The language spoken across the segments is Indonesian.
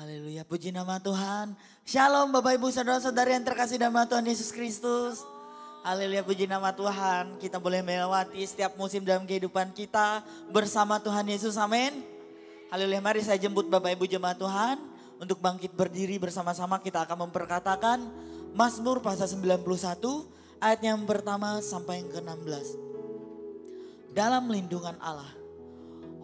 Haleluya, puji nama Tuhan. Shalom Bapak Ibu Saudara-saudari yang terkasih dalam Tuhan Yesus Kristus. Haleluya, puji nama Tuhan. Kita boleh melewati setiap musim dalam kehidupan kita bersama Tuhan Yesus, amin. Haleluya, mari saya jemput Bapak Ibu jemaat Tuhan untuk bangkit berdiri bersama-sama. Kita akan memperkatakan Mazmur pasal 91 ayat yang pertama sampai yang ke-16. Dalam lindungan Allah,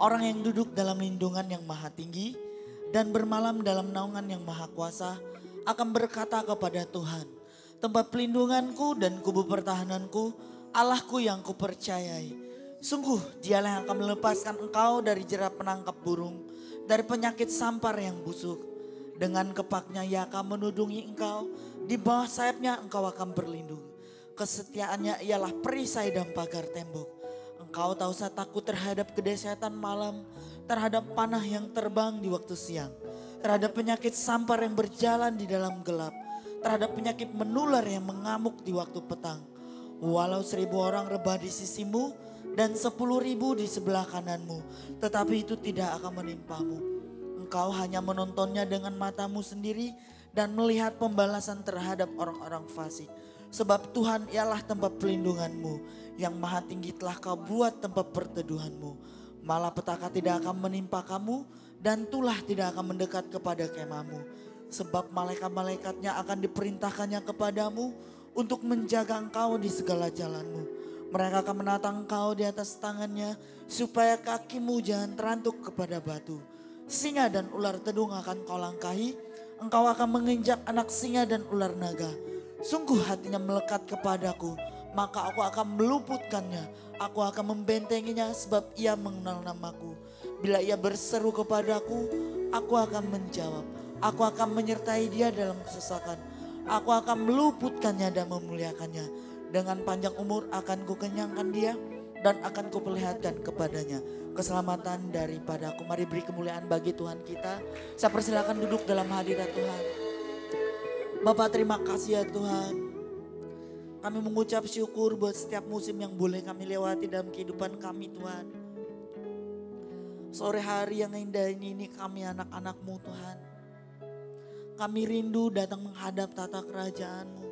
orang yang duduk dalam lindungan yang maha tinggi dan bermalam dalam naungan yang maha kuasa akan berkata kepada Tuhan, tempat pelindunganku dan kubu pertahananku, Allahku yang kupercayai. Sungguh dialah yang akan melepaskan engkau dari jerat penangkap burung, dari penyakit sampar yang busuk. Dengan kepaknya ia akan menudungi engkau, di bawah sayapnya engkau akan berlindung. Kesetiaannya ialah perisai dan pagar tembok. Engkau tak usah takut terhadap kedahsyatan malam, terhadap panah yang terbang di waktu siang, terhadap penyakit sampar yang berjalan di dalam gelap, terhadap penyakit menular yang mengamuk di waktu petang. Walau 1.000 orang rebah di sisimu dan 10.000 di sebelah kananmu, tetapi itu tidak akan menimpamu. Engkau hanya menontonnya dengan matamu sendiri dan melihat pembalasan terhadap orang-orang fasik. Sebab Tuhan ialah tempat pelindunganmu, yang maha tinggi telah kau buat tempat perteduhanmu. Malapetaka tidak akan menimpa kamu dan tulah tidak akan mendekat kepada kemahmu. Sebab malaikat-malaikatnya akan diperintahkannya kepadamu untuk menjaga engkau di segala jalanmu. Mereka akan menatang engkau di atas tangannya supaya kakimu jangan terantuk kepada batu. Singa dan ular tedung akan kau langkahi, engkau akan menginjak anak singa dan ular naga. Sungguh hatinya melekat kepadaku, maka aku akan meluputkannya. Aku akan membentenginya sebab ia mengenal namaku. Bila ia berseru kepadaku, aku akan menjawab. Aku akan menyertai dia dalam kesesakan. Aku akan meluputkannya dan memuliakannya. Dengan panjang umur akan kukenyangkan dia dan akan kuperlihatkan kepadanya keselamatan daripadaku. Mari beri kemuliaan bagi Tuhan kita. Saya persilakan duduk dalam hadirat Tuhan. Bapak, terima kasih ya Tuhan. Kami mengucap syukur buat setiap musim yang boleh kami lewati dalam kehidupan kami Tuhan. Sore hari yang indah ini kami anak-anak-Mu Tuhan. Kami rindu datang menghadap tata kerajaan-Mu.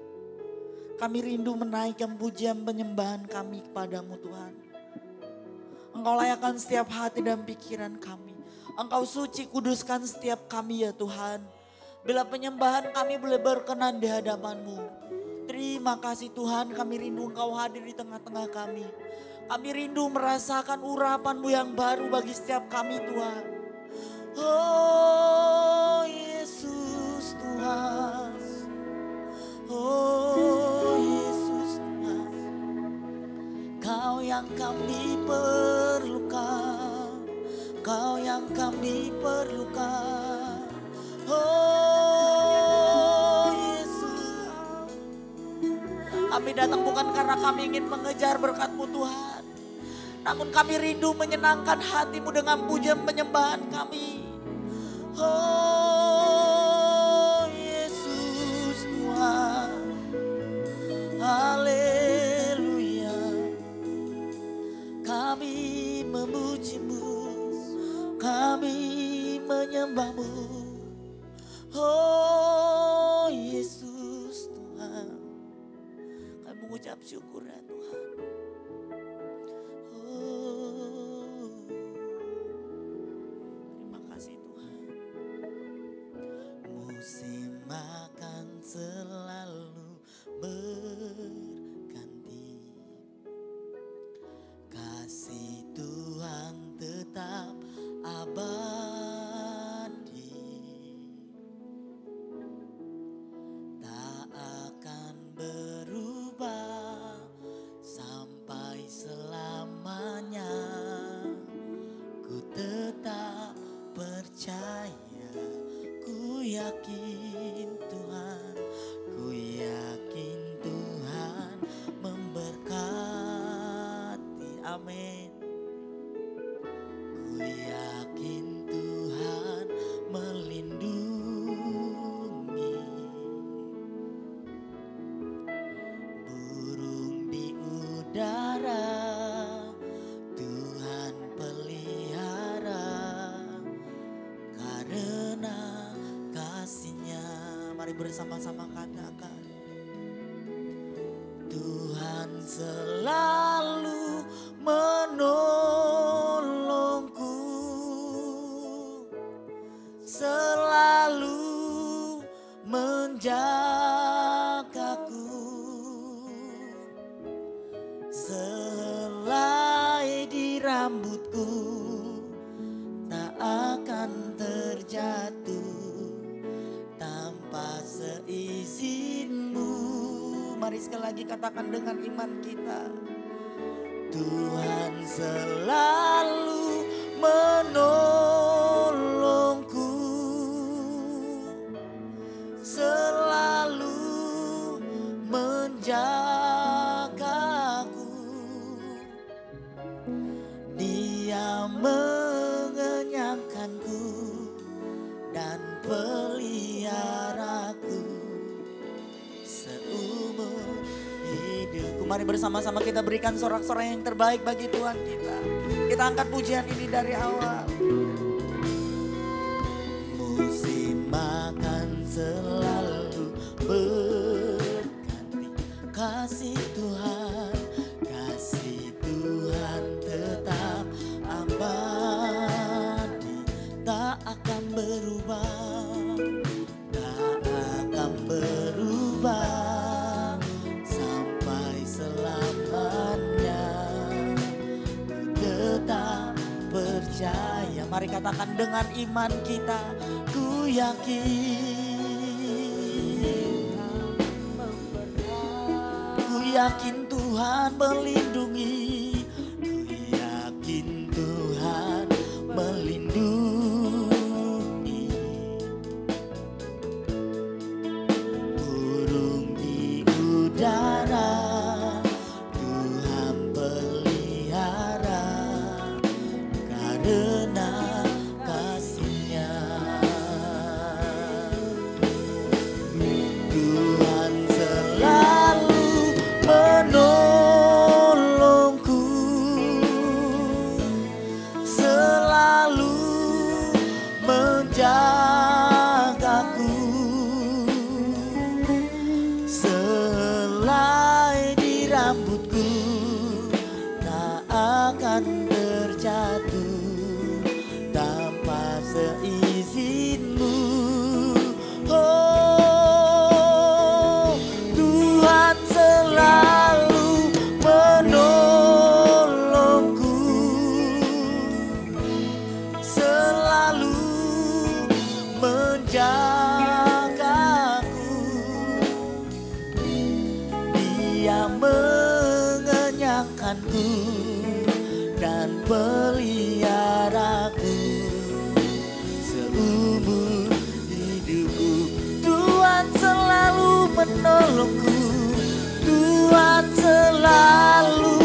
Kami rindu menaikkan pujian penyembahan kami kepadamu Tuhan. Engkau layakkan setiap hati dan pikiran kami. Engkau suci kuduskan setiap kami ya Tuhan. Bila penyembahan kami boleh berkenan di hadapan-Mu. Terima kasih Tuhan, kami rindu Engkau hadir di tengah-tengah kami. Kami rindu merasakan urapan-Mu yang baru bagi setiap kami Tuhan. Oh Yesus Tuhan. Oh Yesus Tuhan. Kau yang kami perlukan. Kau yang kami perlukan. Kami datang bukan karena kami ingin mengejar berkat-Mu Tuhan. Namun kami rindu menyenangkan hati-Mu dengan pujian penyembahan kami. Oh Yesus Tuhan. Haleluya. Kami memuji-Mu. Kami menyembah-Mu. Oh Yesus Tuhan. Mengucap syukur ya Tuhan. Oh, terima kasih Tuhan. Musim akan selalu berganti. Amin. Ku yakin Tuhan melindungi burung di udara, Tuhan pelihara karena kasih-Nya. Mari bersama-sama katakan, Tuhan selalu menolongku, selalu menjagaku. Sehelai di rambutku tak akan terjatuh tanpa seizin-Mu. Mari sekali lagi katakan dengan iman kita. Tuhan selalu menolongku, selalu menjagaku. Dia mengenyangkanku dan peliharaku seumur hidupku. Mari bersama-sama kita berikan sorak-sorai yang terbaik bagi Tuhan kita. Kita angkat pujian ini dari awal. Musim makan selalu berganti, kasih Tuhan tetap abadi, tak akan berubah, tak akan berubah sampai selamanya. Tetap percaya, mari katakan dengan iman kita, ku yakin Tuhan melindungi, ku yakin Tuhan melindungi burung di udara, Tuhan pelihara karena kasih-Nya. Tuhan selalu menolongku, selalu menjagaku. Sehelai di rambutku tak akan terjatuh tanpa seizin-Mu. Oh, Tuhan selalu menolongku, selalu menjagaku. Dia mengenyangkanku dan peliharaku seumur hidupku. Tuhan selalu menolongku, Tuhan selalu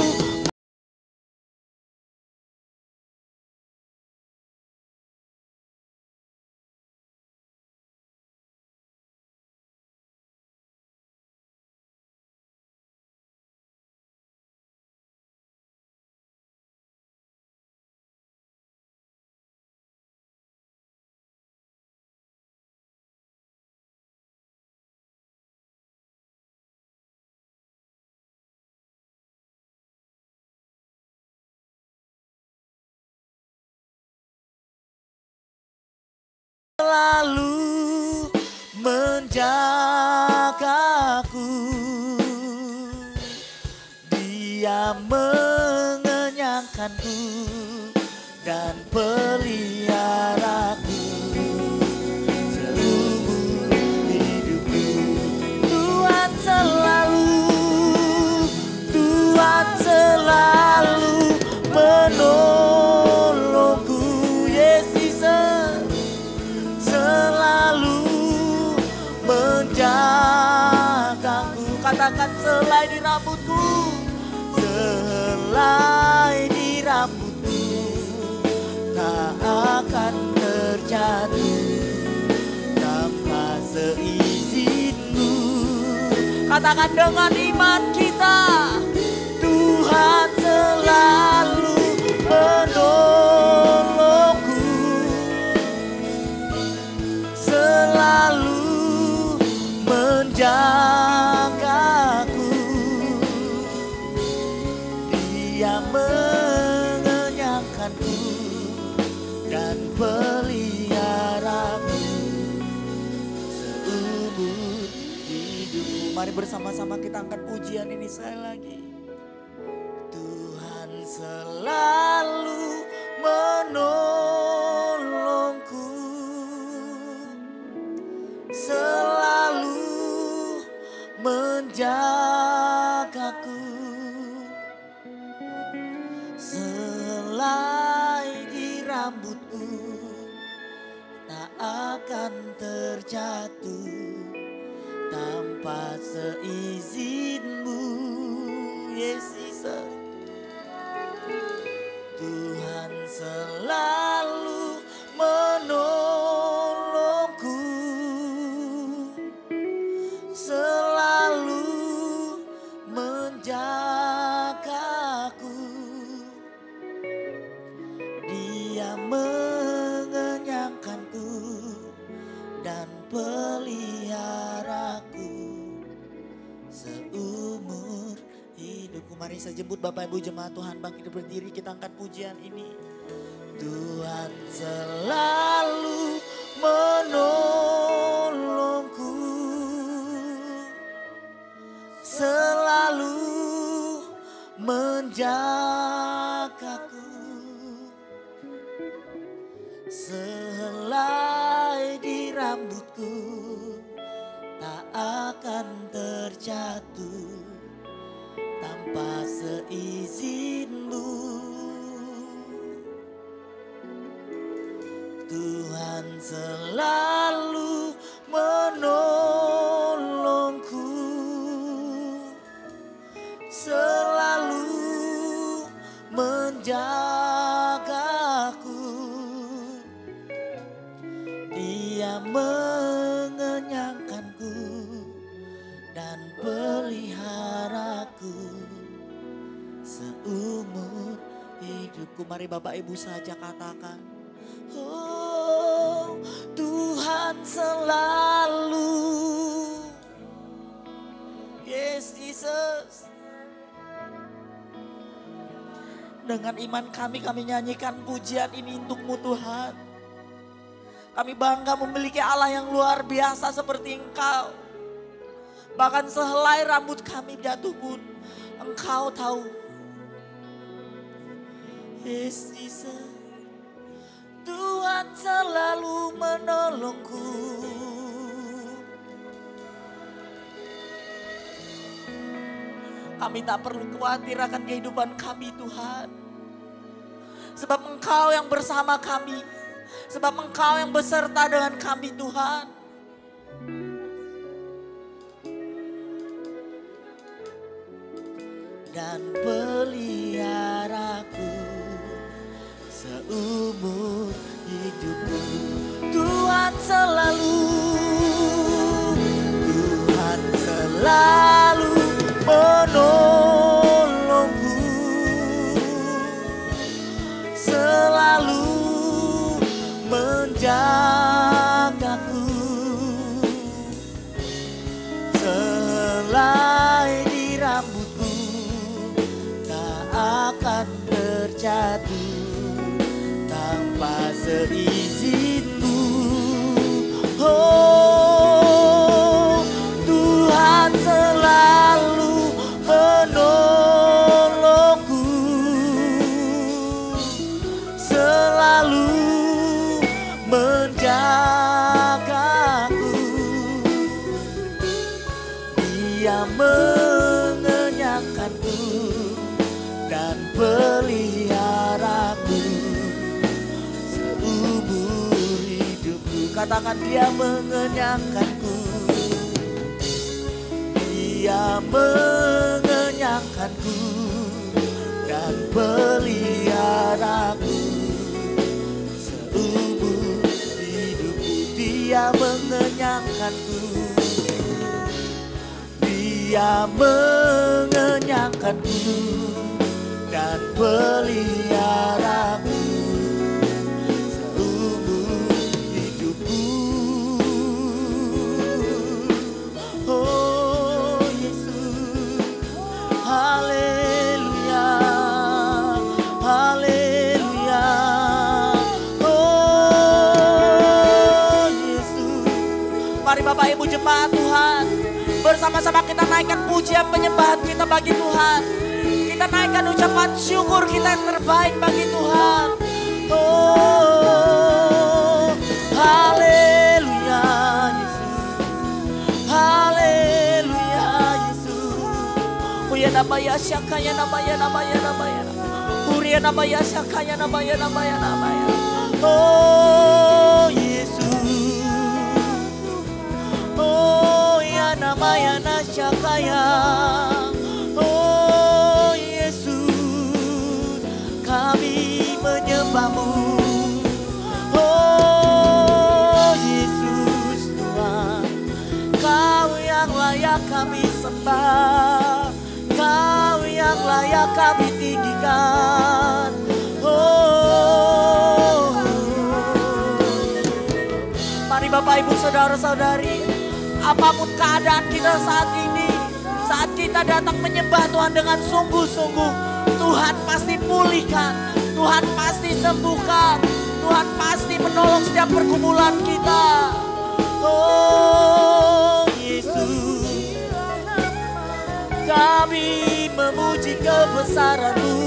menjagaku. Dia mengenyangkanku dan peliharaku seumur hidupku. Tuhan selalu menolongku. Yesus selalu menjagaku. Katakan selai di rambutku, selai katakan dengan iman kita. Tuhan selalu menolongku, selalu menjagaku. Dia mengenyangkanku dan peliharaku seumur hidupku. Mari bersama-sama kita angkat pujian ini sekali lagi. Tuhan selalu menolongku, selalu menjagaku. Selai di rambutku tak akan terjatuh tanpa seizinmu, Yesus. Tuhan selalu menolongku, selalu menjagaku. Dia mengenyangkanku dan peliharaku seumur hidupku. Mari saya jemput Bapak Ibu jemaat Tuhan, bangkit berdiri, kita angkat pujian ini. Tuhan selalu menolongku, selalu menjagaku. Selai di rambutku tak akan terjatuh tanpa seizinmu. Tuhan selalu menolongku, selalu menjagaku. Dia mengenyangkanku dan peliharaku seumur hidupku. Mari Bapak Ibu saja katakan, oh Tuhan selalu, yes Jesus. Dengan iman kami nyanyikan pujian ini untuk-Mu Tuhan. Kami bangga memiliki Allah yang luar biasa seperti Engkau. Bahkan sehelai rambut kami jatuh pun Engkau tahu. Yes, Jesus. Tuhan selalu menolongku. Kami tak perlu khawatir akan kehidupan kami Tuhan. Sebab Engkau yang bersama kami. Sebab Engkau yang beserta dengan kami Tuhan. Dan peliharaku seumur hidupku. Tuhan selalu, Tuhan selalu menolongku, selalu menjagaku. Selai di rambutku tak akan terjatuh tanpa seizinmu. Oh Tuhan selalu menolongku, selalu menjagaku. Dia mengenyangkanku dan peliharaku seumur hidupku. Katakan, Dia mengenyangkanku, Dia mengenyangkanku dan peliharaku seumur hidupku. Dia mengenyangkanku, Dia Dia mengenyangkanku dan peliharaku seumur hidupku. Oh Yesus, haleluya, haleluya. Oh Yesus. Mari Bapak Ibu jemaat Tuhan, bersama-sama kita naikkan pujian penyembahan kita bagi Tuhan. Kita naikkan ucapan syukur kita yang terbaik bagi Tuhan. Oh, haleluya Yesus. Haleluya Yesus. Uya namanya syakaya namanya. Uria namanya syakaya namanya. Oh Yesus. Oh ya namanya nasyakaya. Oh Yesus, kami menyembahmu. Oh Yesus Tuhan, Kau yang layak kami sembah, Kau yang layak kami tinggikan. Oh, mari Bapak Ibu saudara-saudari, apapun keadaan kita saat ini, saat kita datang menyembah Tuhan dengan sungguh-sungguh, Tuhan pasti pulihkan, Tuhan pasti sembuhkan, Tuhan pasti menolong setiap pergumulan kita. Oh Yesus, kami memuji kebesaran-Mu.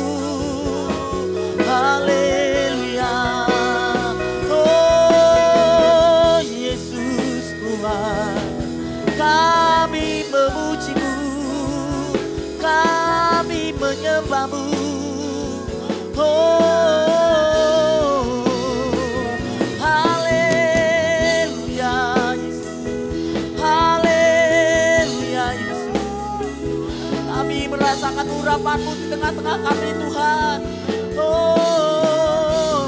Haleluya. Oh Yesus Tuhan, kami memuji-Mu, kami menyembah-Mu. Oh, haleluya Yesus, haleluya Yesus. Kami merasakan urapan-Mu di tengah-tengah kami Tuhan. Oh,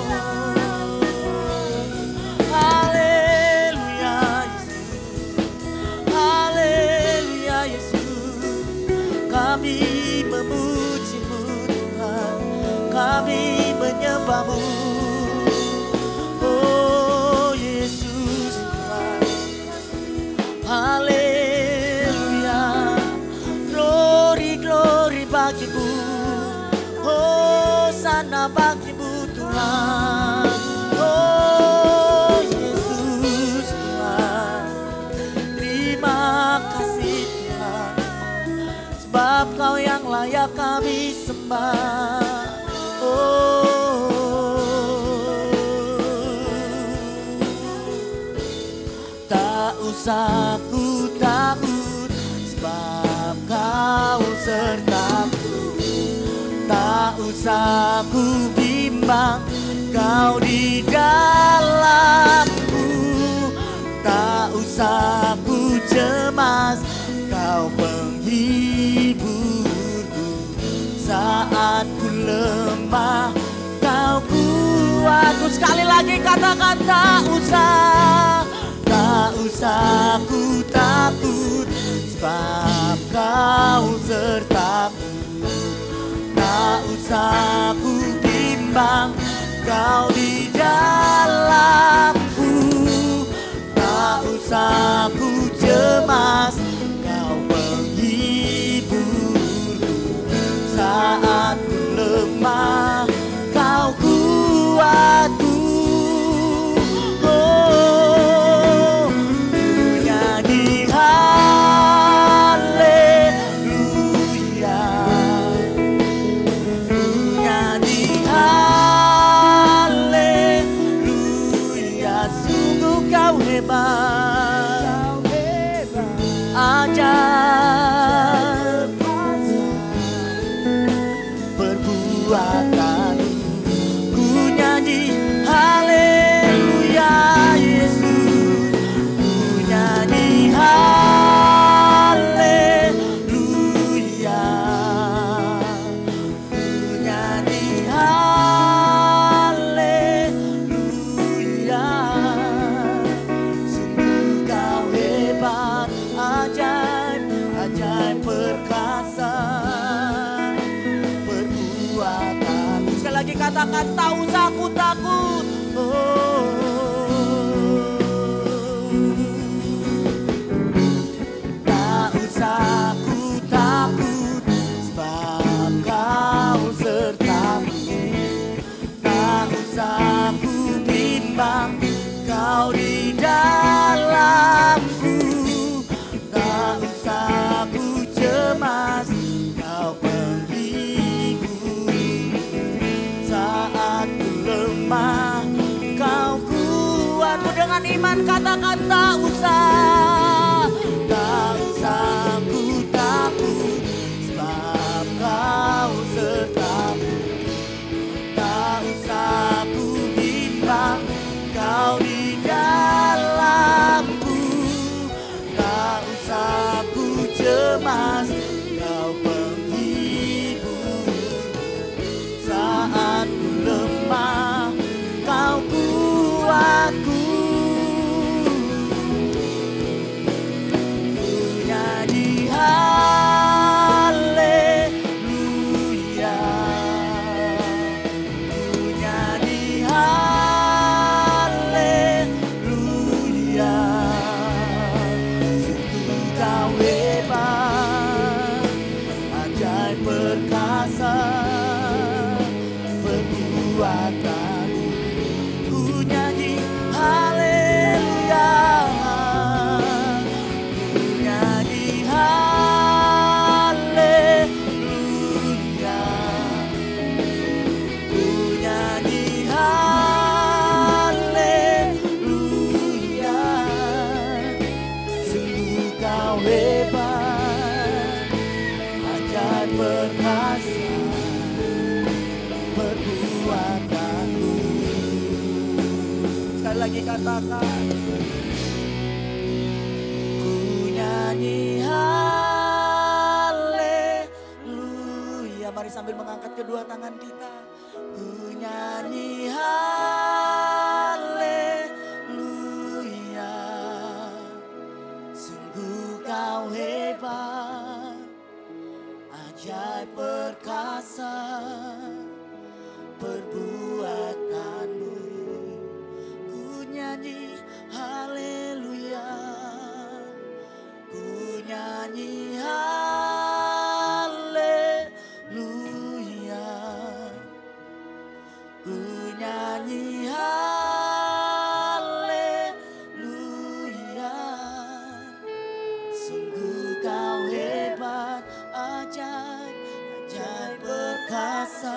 haleluya Yesus, haleluya Yesus. Kami memuji-Mu Tuhan, kami menyembah-Mu. Oh Yesus Tuhan, haleluya. Glory, glory bagi-Mu. Hosana bagi-Mu Tuhan. Oh Yesus Tuhan, terima kasih Tuhan, sebab Kau yang layak kami sembah. Oh, tak usah ku takut, sebab Kau sertaku. Tak usah ku bimbang, Kau di dalamku. Tak usah ku cemas, Kau penghiburku. Saat ku lemah, Kau kuatku. Sekali lagi katakan tak usah ku takut, sebab Kau sertaku. Tak usah ku bimbang, Kau di dalamku. Tak usah ku cemas, Kau penghiburku. Saat ku lemah, Kau kuatku. Oh, nyanyi haleluya, nyanyi haleluya. Sungguh Kau hebat, ajaib perbuatan-Mu. Ku nyanyi haleluya Yesus, ku nyanyi haleluya, ku nyanyi haleluya. Sungguh Kau hebat, ajaib, ajaib katakan tak usah aku takut. Tak usah aku takut, sebab kau sertaku. Tak usah aku bimbang, kau di dalamku. Tak usah aku cemas, kau penghibur. Saat ku lemah, kau kuatku. Dengan iman katakan tak usah. Tak usah aku takut, sebab kau sertaku. Tak usah aku bimbang, kau di dalamku. Tak usah aku cemas, kau penghibur. Saat ku lemah, kau kuatku. Ku nyanyi haleluya. Ku nyanyi haleluya. Sungguh kau hebat, ajaib perkasa perbuatanmu. Ku nyanyi haleluya. Ku nyanyi haleluya. Ku nyanyi haleluya. Sungguh kau hebat, ajaib perkasa perbuatanmu. Sekali lagi katakan, ku nyanyi haleluya. Mari sambil mengangkat kedua tangan kita. Ku nyanyi haleluya. Sungguh kau hebat, ajaib perkasa perbuatanmu. Ku nyanyi haleluya. Ku nyanyi haleluya. Ku nyanyi haleluya. Sungguh kau hebat, ajaib, ajaib perkasa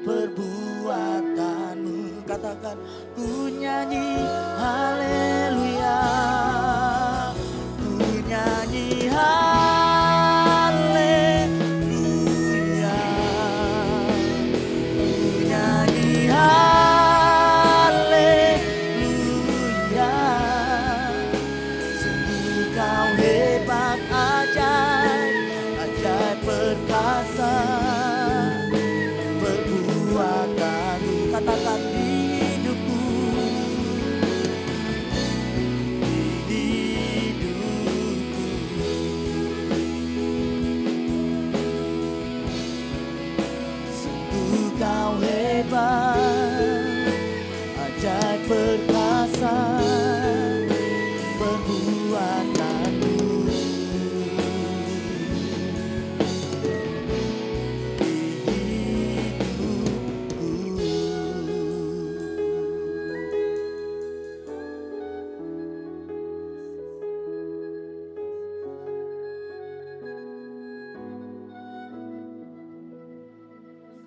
perbuatanmu. Katakan, ku nyanyi haleluya. Ku nyanyi haleluya. Ku nyanyi haleluya. Sungguh kau hebat, ajaib, ajaib perkasa perbuatanmu. Katakan di hidupku, di hidupku. Sungguh kau hebat, ajaib perkasa perbuatanmu.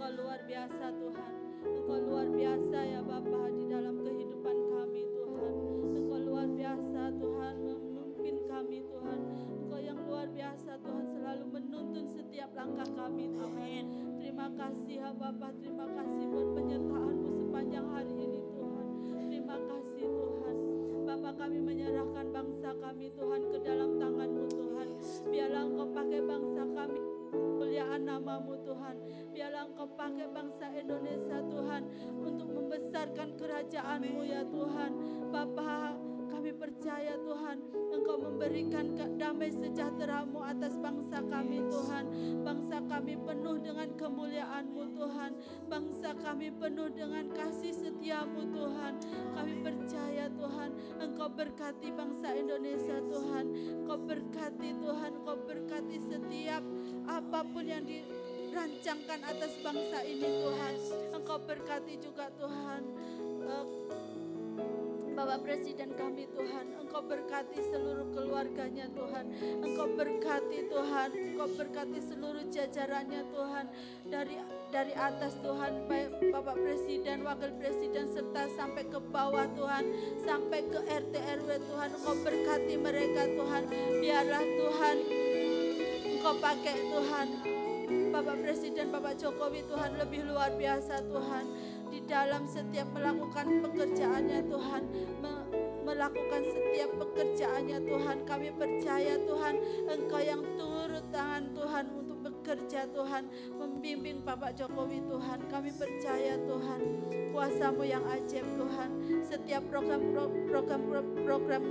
Engkau luar biasa Tuhan. Engkau luar biasa ya Bapa di dalam kehidupan kami Tuhan. Engkau luar biasa Tuhan memimpin kami Tuhan. Engkau yang luar biasa Tuhan selalu menuntun setiap langkah kami Tuhan. Terima kasih ya Bapa, terima kasih buat penyertaan-Mu sepanjang hari ini Tuhan. Terima kasih Tuhan. Bapa, kami menyerahkan bangsa kami Tuhan ke dalam tangan-Mu Tuhan. Biarlah Engkau pakai bangsa kami, kemuliaan nama-Mu Tuhan. Biarlah Engkau pakai bangsa Indonesia Tuhan untuk membesarkan kerajaan-Mu ya Tuhan. Bapa, kami Kami percaya Tuhan, Engkau memberikan damai sejahtera-Mu atas bangsa kami Tuhan. Bangsa kami penuh dengan kemuliaan-Mu Tuhan. Bangsa kami penuh dengan kasih setia-Mu Tuhan. Kami percaya Tuhan, Engkau berkati bangsa Indonesia Tuhan. Engkau berkati Tuhan, Engkau berkati setiap apapun yang dirancangkan atas bangsa ini Tuhan. Engkau berkati juga Tuhan Bapak Presiden kami Tuhan. Engkau berkati seluruh keluarganya Tuhan. Engkau berkati Tuhan, Engkau berkati seluruh jajarannya Tuhan. Dari atas Tuhan, baik Bapak Presiden, Wakil Presiden, serta sampai ke bawah Tuhan, sampai ke RT RW Tuhan. Engkau berkati mereka Tuhan. Biarlah Tuhan Engkau pakai Tuhan Bapak Presiden, Bapak Jokowi Tuhan lebih luar biasa Tuhan. Di dalam setiap melakukan pekerjaannya Tuhan, melakukan setiap pekerjaannya Tuhan. Kami percaya Tuhan, Engkau yang turut tangan Tuhan untuk bekerja Tuhan, membimbing Bapak Jokowi Tuhan. Kami percaya Tuhan, kuasa-Mu yang ajaib Tuhan. Setiap program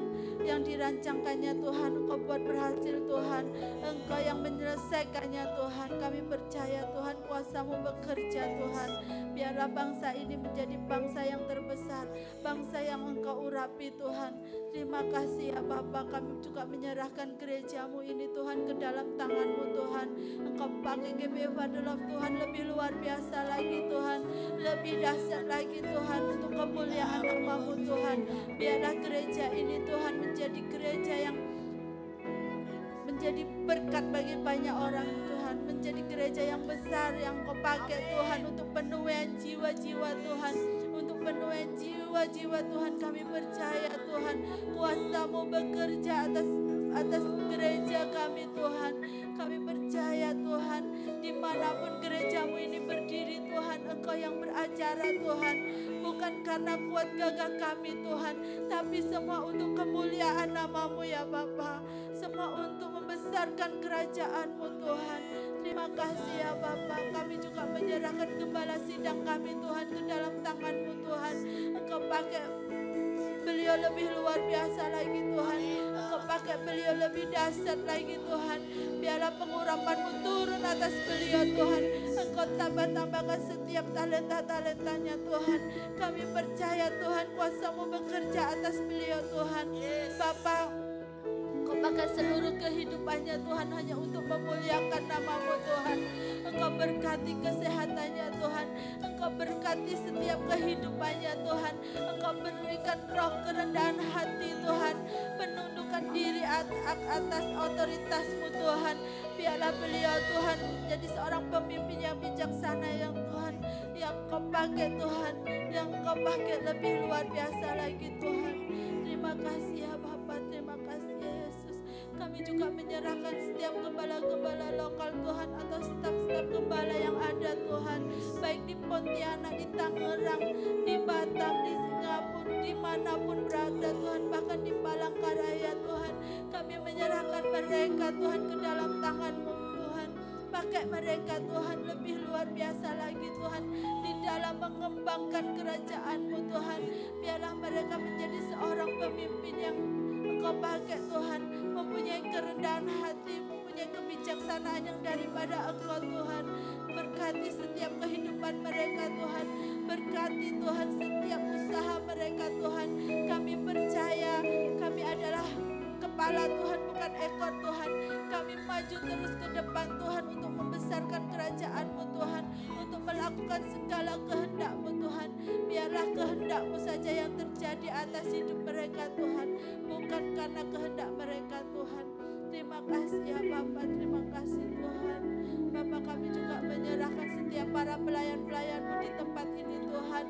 yang dirancangkannya Tuhan, Engkau buat berhasil Tuhan. Engkau yang menyelesaikannya Tuhan. Kami percaya Tuhan, kuasa-Mu bekerja Tuhan. Biarlah bangsa ini menjadi bangsa yang terbesar, bangsa yang Engkau urapi Tuhan. Terima kasih ya Bapa, kami juga menyerahkan gereja-Mu ini Tuhan ke dalam tangan-Mu Tuhan. Engkau pakai GBI Father Love Tuhan lebih luar biasa lagi Tuhan, lebih dahsyat lagi Tuhan untuk kemuliaan nama-Mu Tuhan. Biarlah gereja ini Tuhan menjadi gereja yang menjadi berkat bagi banyak orang Tuhan, menjadi gereja yang besar yang Kau pakai Tuhan untuk penuaian jiwa-jiwa Tuhan, untuk penuaian jiwa-jiwa Tuhan. Kami percaya Tuhan, kuasa-Mu bekerja atas gereja kami Tuhan. Kami percaya Tuhan, dimanapun gereja-Mu ini berdiri Tuhan, Engkau yang beracara Tuhan. Bukan karena kuat gagah kami Tuhan, tapi semua untuk kemuliaan nama-Mu ya Bapa. Semua untuk membesarkan kerajaan-Mu Tuhan. Terima kasih ya Bapa. Kami juga menyerahkan gembala sidang kami Tuhan ke dalam tangan-Mu Tuhan. Engkau pakai beliau lebih luar biasa lagi Tuhan. Engkau pakai beliau lebih dahsyat lagi Tuhan. Biarlah pengurapan-Mu turun atas beliau Tuhan. Engkau tambah-tambahkan setiap talenta-talentanya Tuhan. Kami percaya Tuhan, kuasa-Mu bekerja atas beliau Tuhan. Bapa, Engkau pakai seluruh kehidupannya Tuhan hanya untuk memuliakan nama-Mu Tuhan. Engkau berkati kesehatannya Tuhan. Engkau berkati setiap kehidupannya Tuhan. Engkau berikan roh kerendahan hati Tuhan. Penundukan diri atas otoritas-Mu Tuhan. Biarlah beliau Tuhan menjadi seorang pemimpin yang bijaksana yang Tuhan, yang Kau pakai Tuhan, yang Kau pakai lebih luar biasa lagi Tuhan. Terima kasih ya Bapa, terima kasih ya Yesus. Kami juga menyerahkan setiap gembala-gembala lokal Tuhan atau staf-staf gembala yang ada Tuhan, baik di Pontianak, di Tangerang, di Batam, di Singapura, dimanapun berada Tuhan, bahkan di Palangkaraya Tuhan. Kami menyerahkan mereka Tuhan ke dalam tangan-Mu Tuhan. Pakai mereka Tuhan lebih luar biasa lagi Tuhan, di dalam mengembangkan kerajaan-Mu Tuhan. Biarlah mereka menjadi seorang pemimpin yang Engkau pakai Tuhan, mempunyai kerendahan hati, mempunyai kebijaksanaan yang daripada Engkau Tuhan. Berkati setiap kehidupan mereka Tuhan, berkati Tuhan setiap usaha mereka Tuhan. Kami percaya kami adalah kepala Tuhan, bukan ekor Tuhan. Kami maju terus ke depan Tuhan untuk membesarkan kerajaan-Mu Tuhan, untuk melakukan segala kehendak-Mu Tuhan. Biarlah kehendak-Mu saja yang terjadi atas hidup mereka Tuhan, bukan karena kehendak mereka Tuhan. Terima kasih ya Bapa, terima kasih Tuhan. Bapa, kami juga menyerahkan setiap para pelayan-pelayan-Mu di tempat ini Tuhan,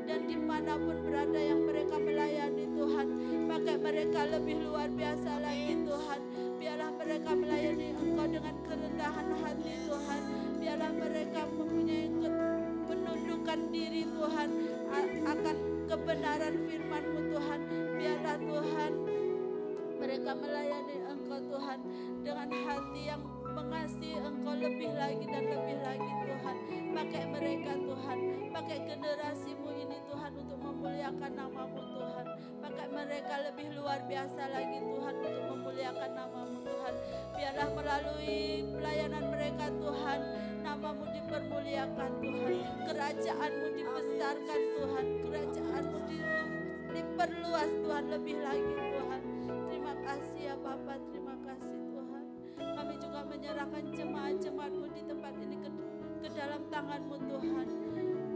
dan dimanapun berada yang mereka melayani Tuhan. Pakai mereka lebih luar biasa lagi Tuhan. Biarlah mereka melayani Engkau dengan kerendahan hati Tuhan. Biarlah mereka mempunyai penundukan diri Tuhan akan kebenaran firman-Mu Tuhan. Biarlah Tuhan mereka melayani Engkau Tuhan dengan hati yang mengasihi Engkau lebih lagi dan lebih lagi Tuhan. Pakai mereka Tuhan, pakai generasi-Mu ini Tuhan untuk memuliakan nama-Mu Tuhan. Pakai mereka lebih lebih luar biasa lagi Tuhan untuk memuliakan nama-Mu Tuhan. Biarlah melalui pelayanan mereka Tuhan, nama-Mu dipermuliakan Tuhan, kerajaan-Mu dibesarkan Tuhan, kerajaan-Mu diperluas Tuhan lebih lagi Tuhan. Terima kasih ya Bapa, terima kasih Tuhan. Kami juga menyerahkan jemaat-jemaat-Mu di tempat ini ke dalam tangan-Mu Tuhan.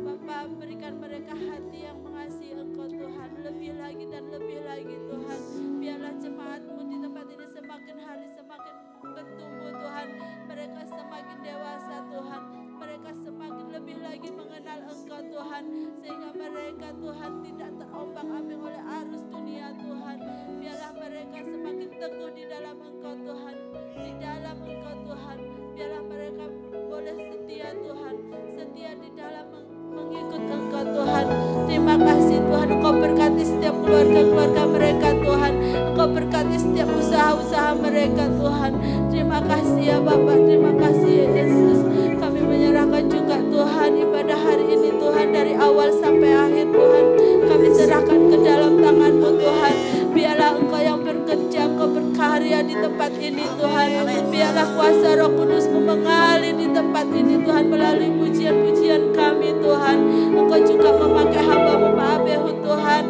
Bapa, berikan mereka hati yang mengasihi Engkau Tuhan, lebih lagi dan lebih lagi Tuhan. Biarlah jemaat-Mu di tempat ini semakin hari semakin bertumbuh Tuhan. Mereka semakin dewasa Tuhan. Mereka semakin lebih lagi mengenal Engkau Tuhan. Sehingga mereka Tuhan tidak terombang-ambing oleh arus dunia Tuhan. Biarlah mereka semakin teguh di dalam Engkau Tuhan. Di dalam Engkau Tuhan. Biarlah mereka boleh setia Tuhan. Setia di dalam mengikut Engkau Tuhan. Terima kasih Tuhan, Engkau berkati setiap keluarga-keluarga mereka Tuhan. Engkau berkati setiap usaha-usaha mereka Tuhan. Terima kasih ya Bapak, terima kasih ya Yesus. Kami menyerahkan juga Tuhan ibadah hari ini Tuhan, dari awal sampai akhir Tuhan. Kami serahkan ke dalam tangan-Mu Tuhan. Biarlah Engkau yang bekerja, Engkau berkarya di tempat ini Tuhan. Biarlah kuasa Roh Kudus-Mu mengalir di tempat ini Tuhan, melalui pujian-pujian kami Tuhan. Engkau juga memakai hamba-Mu Pak Abehu Tuhan,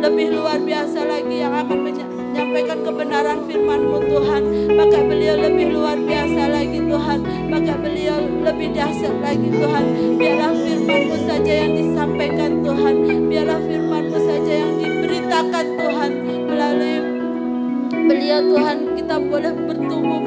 lebih luar biasa lagi yang akan menyampaikan kebenaran firman-Mu Tuhan. Pakai beliau lebih luar biasa lagi Tuhan. Pakai beliau lebih dahsyat lagi Tuhan. Biarlah firman-Mu saja yang disampaikan Tuhan. Biarlah firman-Mu saja yang diberitakan Tuhan. Melalui beliau Tuhan kita boleh bertumbuh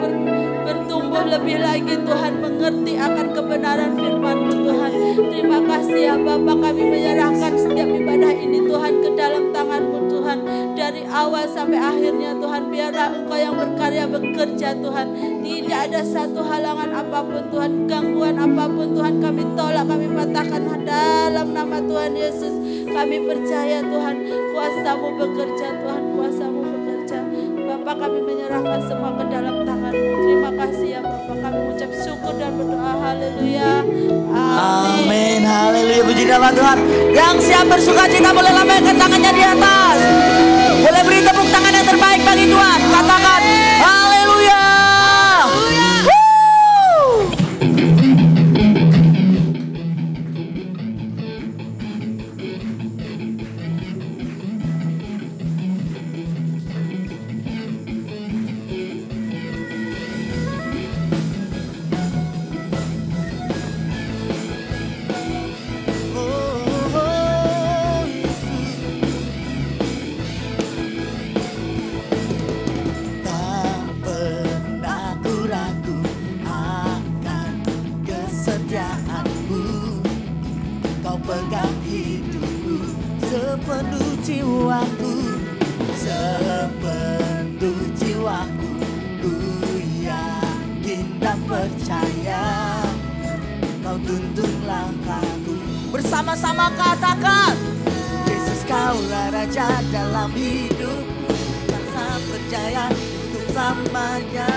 lebih lagi Tuhan, mengerti akan kebenaran firman-Mu Tuhan. Terima kasih ya Bapa, kami menyerahkan setiap ibadah ini Tuhan ke dalam tangan-Mu Tuhan. Dari awal sampai akhirnya Tuhan, biarlah Engkau yang berkarya bekerja Tuhan. Tidak ada satu halangan apapun Tuhan, gangguan apapun Tuhan, kami tolak, kami patahkan dalam nama Tuhan Yesus. Kami percaya Tuhan, kuasa-Mu bekerja Tuhan, kuasa-Mu bekerja. Bapak, kami menyerahkan semua ke dalam tangan-Mu. Terima kasih ya Bapak, kami mengucap syukur dan berdoa. Haleluya. Amin. Amin. Haleluya. Puji nama Tuhan. Yang siap bersuka cita boleh lambaikan tangannya di atas. Boleh beri tepuk tangan yang terbaik bagi Tuhan. Katakan haleluya. Sepenuh jiwaku, sepenuh jiwaku, ku yakin dan percaya, Kau tuntun langkahku. Bersama-sama katakan, Yesus Kaulah Raja dalam hidupku, rasa percaya untuk selamanya.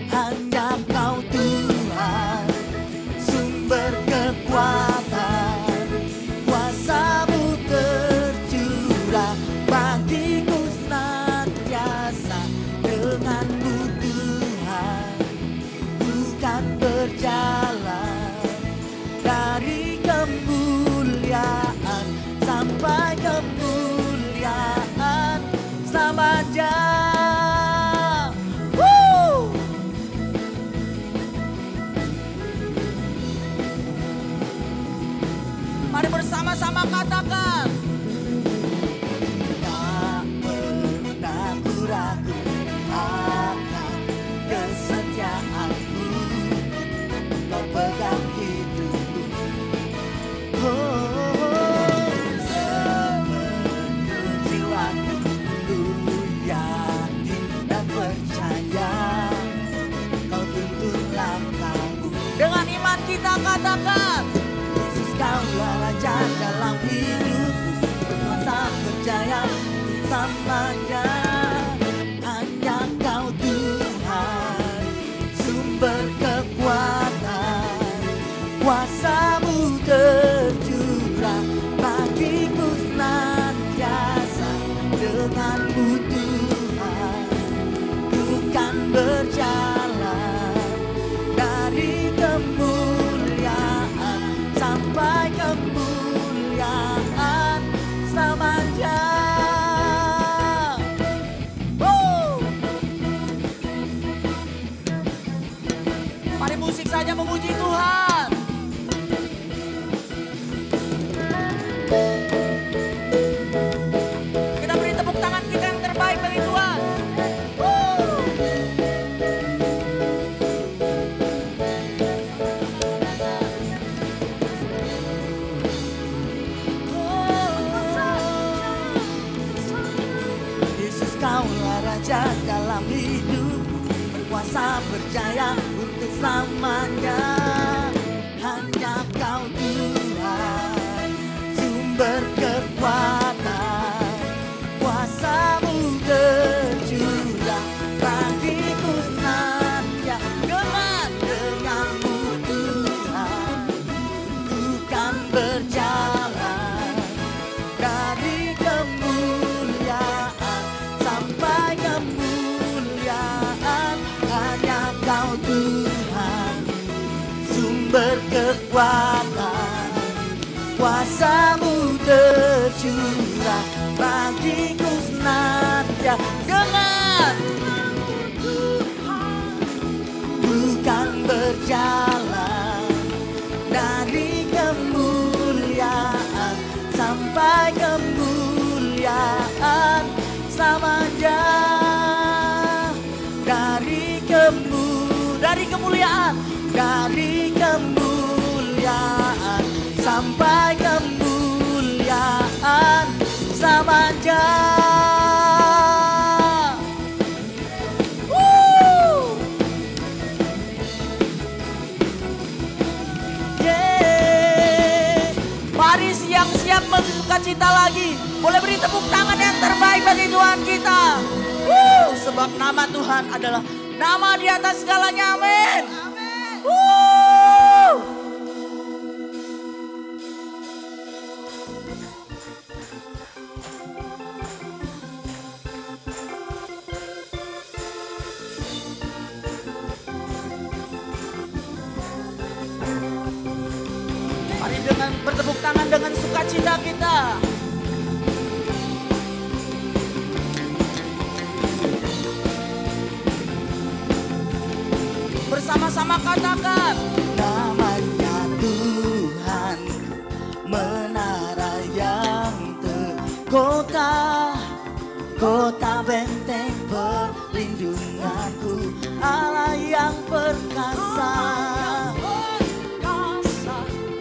Hanya Kau Tuhan, sumber kekuatan. Bagiku senantiasa denganmu Tuhan, bukan berjalan dari kemuliaan sampai kemuliaan selamanya. Mari bersama-sama katakan, ragu akan kesetiaanmu, Kau pegang hidupku. Sepenuh jiwaku, ku yakin dan percaya, Kau tuntun langkahku. Dengan iman kita katakan, Yesus Kaulah Raja dalam hidupku, masa percaya selamanya. Hanya Kau Tuhan, sumber kekuatan, kuasa-Mu tercurah bagiku senantiasa. dari kemuliaan sampai kemuliaan selamanya. Mari musik saja memuji Tuhan. Kita beri tepuk tangan kita yang terbaik bagi Tuhan. Yesus, Kaulah Raja dalam hidup, berkuasa berjaya untuk selamanya. Hanya Kau Tuhan, sumber kekuatan, kuasa-Mu tercurah bagiku senantiasa. Denganmu Tuhan, ku kan berjalan dari kemuliaan sampai kemuliaan. Hanya Kau Tuhan, sumber kekuatan, kuasa-Mu tercurah bagiku senantiasa. Denganmu Tuhan, bukan berjalan dari kemuliaan sampai kemuliaan selamanya. Dari kemuliaan sampai kemuliaan selamanya. Mari siap-siap bersukacita lagi. Boleh beri tepuk tangan yang terbaik bagi Tuhan kita. Sebab nama Tuhan adalah nama di atas segalanya. Amin. Mari dengan bertepuk tangan dengan sukacita kita. Bersama-sama katakan, namanya Tuhan, menara yang terkota, kota benteng perlindunganku, Allah yang perkasa,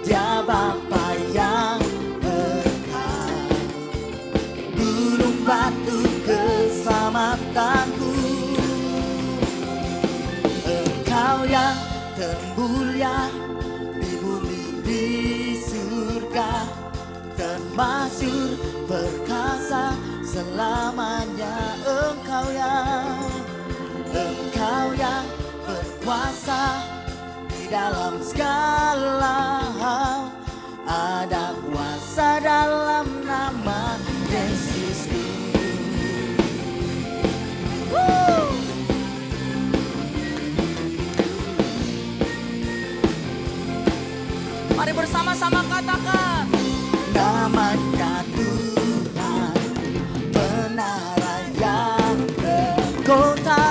Dia Bapa yang berkat, gunung batu keselamatanku. Engkau yang termulia di bumi di surga, termasyhur perkasa selamanya. Engkau yang berkuasa di dalam segala hal, ada kuasa dalam nama Yesusku. Mari bersama-sama katakan, namanya Tuhan, menara yang terkota,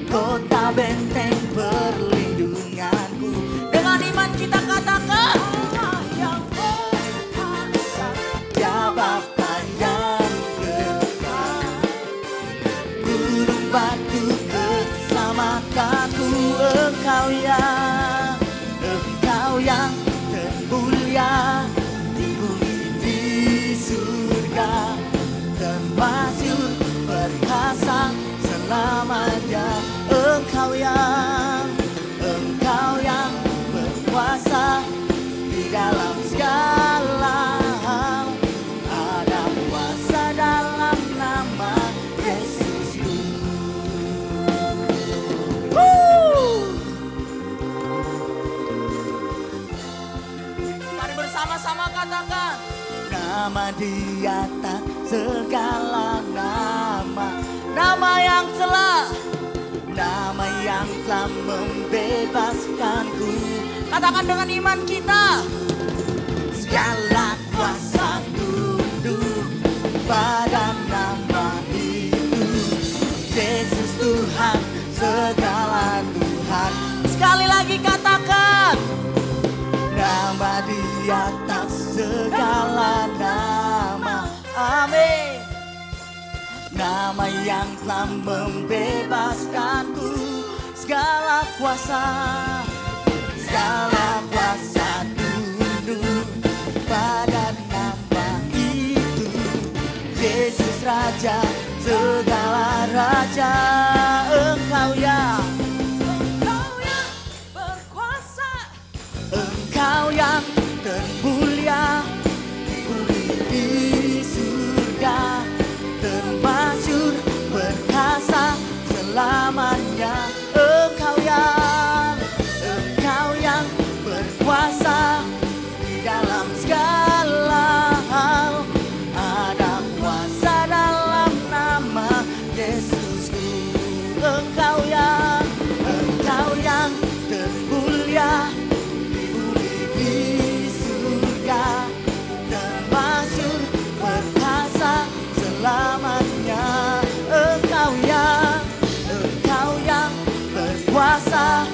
kota benteng perlindunganku. Dengan iman kita katakan, Allah yang berkuasa, Dia Bapa yang berkat, gunung batu keselamatanku. Engkau yang termulia di bumi di surga, termasyhur perkasa selamanya. Engkau yang berkuasa di dalam segala hal, ada kuasa dalam nama Yesusku. Mari bersama-sama katakan, nama di atas segala nama, nama yang telah nama yang telah membebaskanku. Katakan dengan iman kita. Segala kuasa tunduk pada nama itu. Yesus Tuhan, segala Tuhan. Sekali lagi katakan. Nama di atas segala nama. Amin. Nama yang telah membebaskanku. Segala kuasa tunduk pada nama itu. Yesus Raja, segala raja. Engkau yang berkuasa, Engkau yang termulia di surga, termasyur perkasa selamanya. Engkau yang berkuasa di dalam segala hal. Ada kuasa dalam nama Yesusku. Engkau yang termulia di bumi di surga, termasyur perkasa selamanya. Engkau yang berkuasa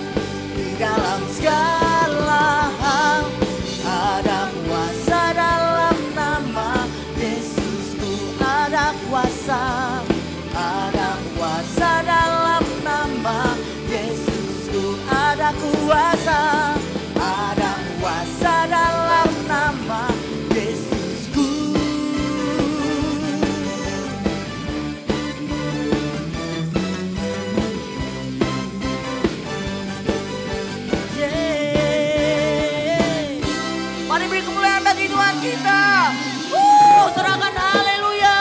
di dalam segala hal. Ada kuasa dalam nama Yesusku. Ada kuasa dalam nama Yesusku. Ada kuasa dalam nama Yesusku. Mari beri kemuliaan bagi Tuhan kita. Serahkan haleluya.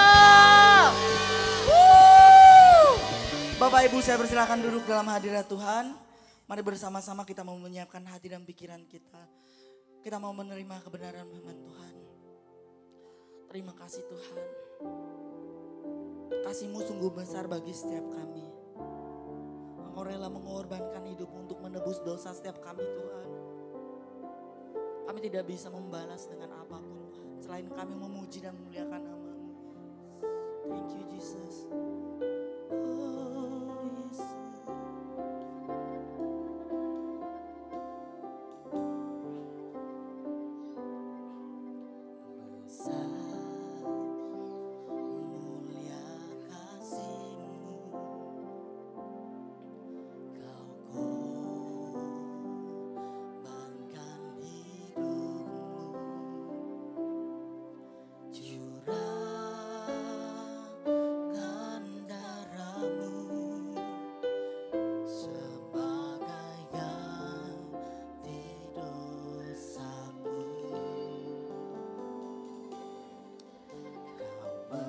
Bapak Ibu, saya persilakan duduk dalam hadirat Tuhan. Mari bersama-sama kita mau menyiapkan hati dan pikiran kita. Kita mau menerima kebenaran firman Tuhan. Terima kasih Tuhan. Kasih-Mu sungguh besar bagi setiap kami. Engkau rela mengorbankan hidup untuk menebus dosa setiap kami Tuhan. Kami tidak bisa membalas dengan apapun Tuhan, selain kami memuji dan memuliakan nama-Mu. Thank you Jesus. Oh Yesus. Besar mulia kasih-Mu, Kau korbankan hidupmu, curahkan darah-Mu sebagai ganti dosaku. Kau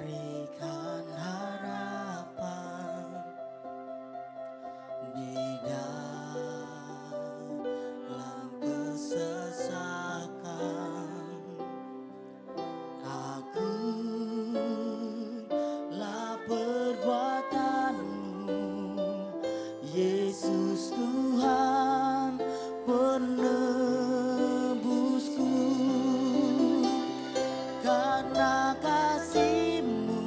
berikan harapan di dalam kesesakan. Akulah perbuatan-Mu, Yesus Tuhan penebusku. Karena kasih-Mu